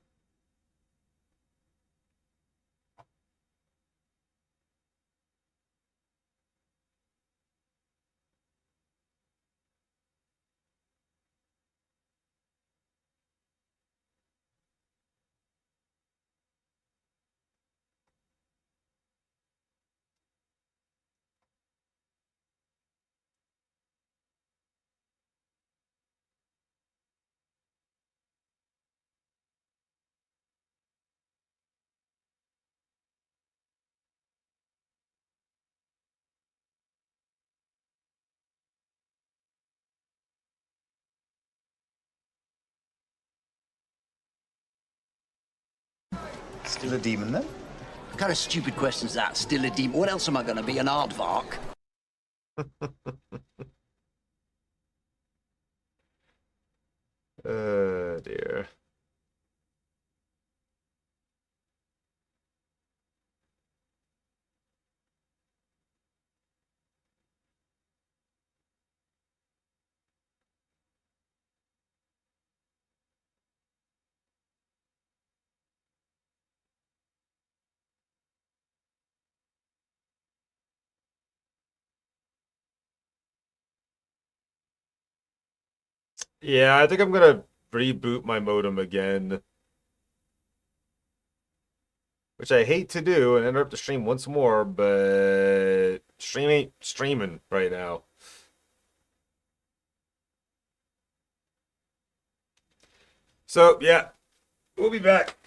Still a demon then? What kind of stupid questions is that? Still a demon? What else am I going to be? An aardvark? Dear. Yeah, I think I'm gonna reboot my modem again. which I hate to do and interrupt the stream once more, but stream ain't streaming right now. So, yeah, we'll be back.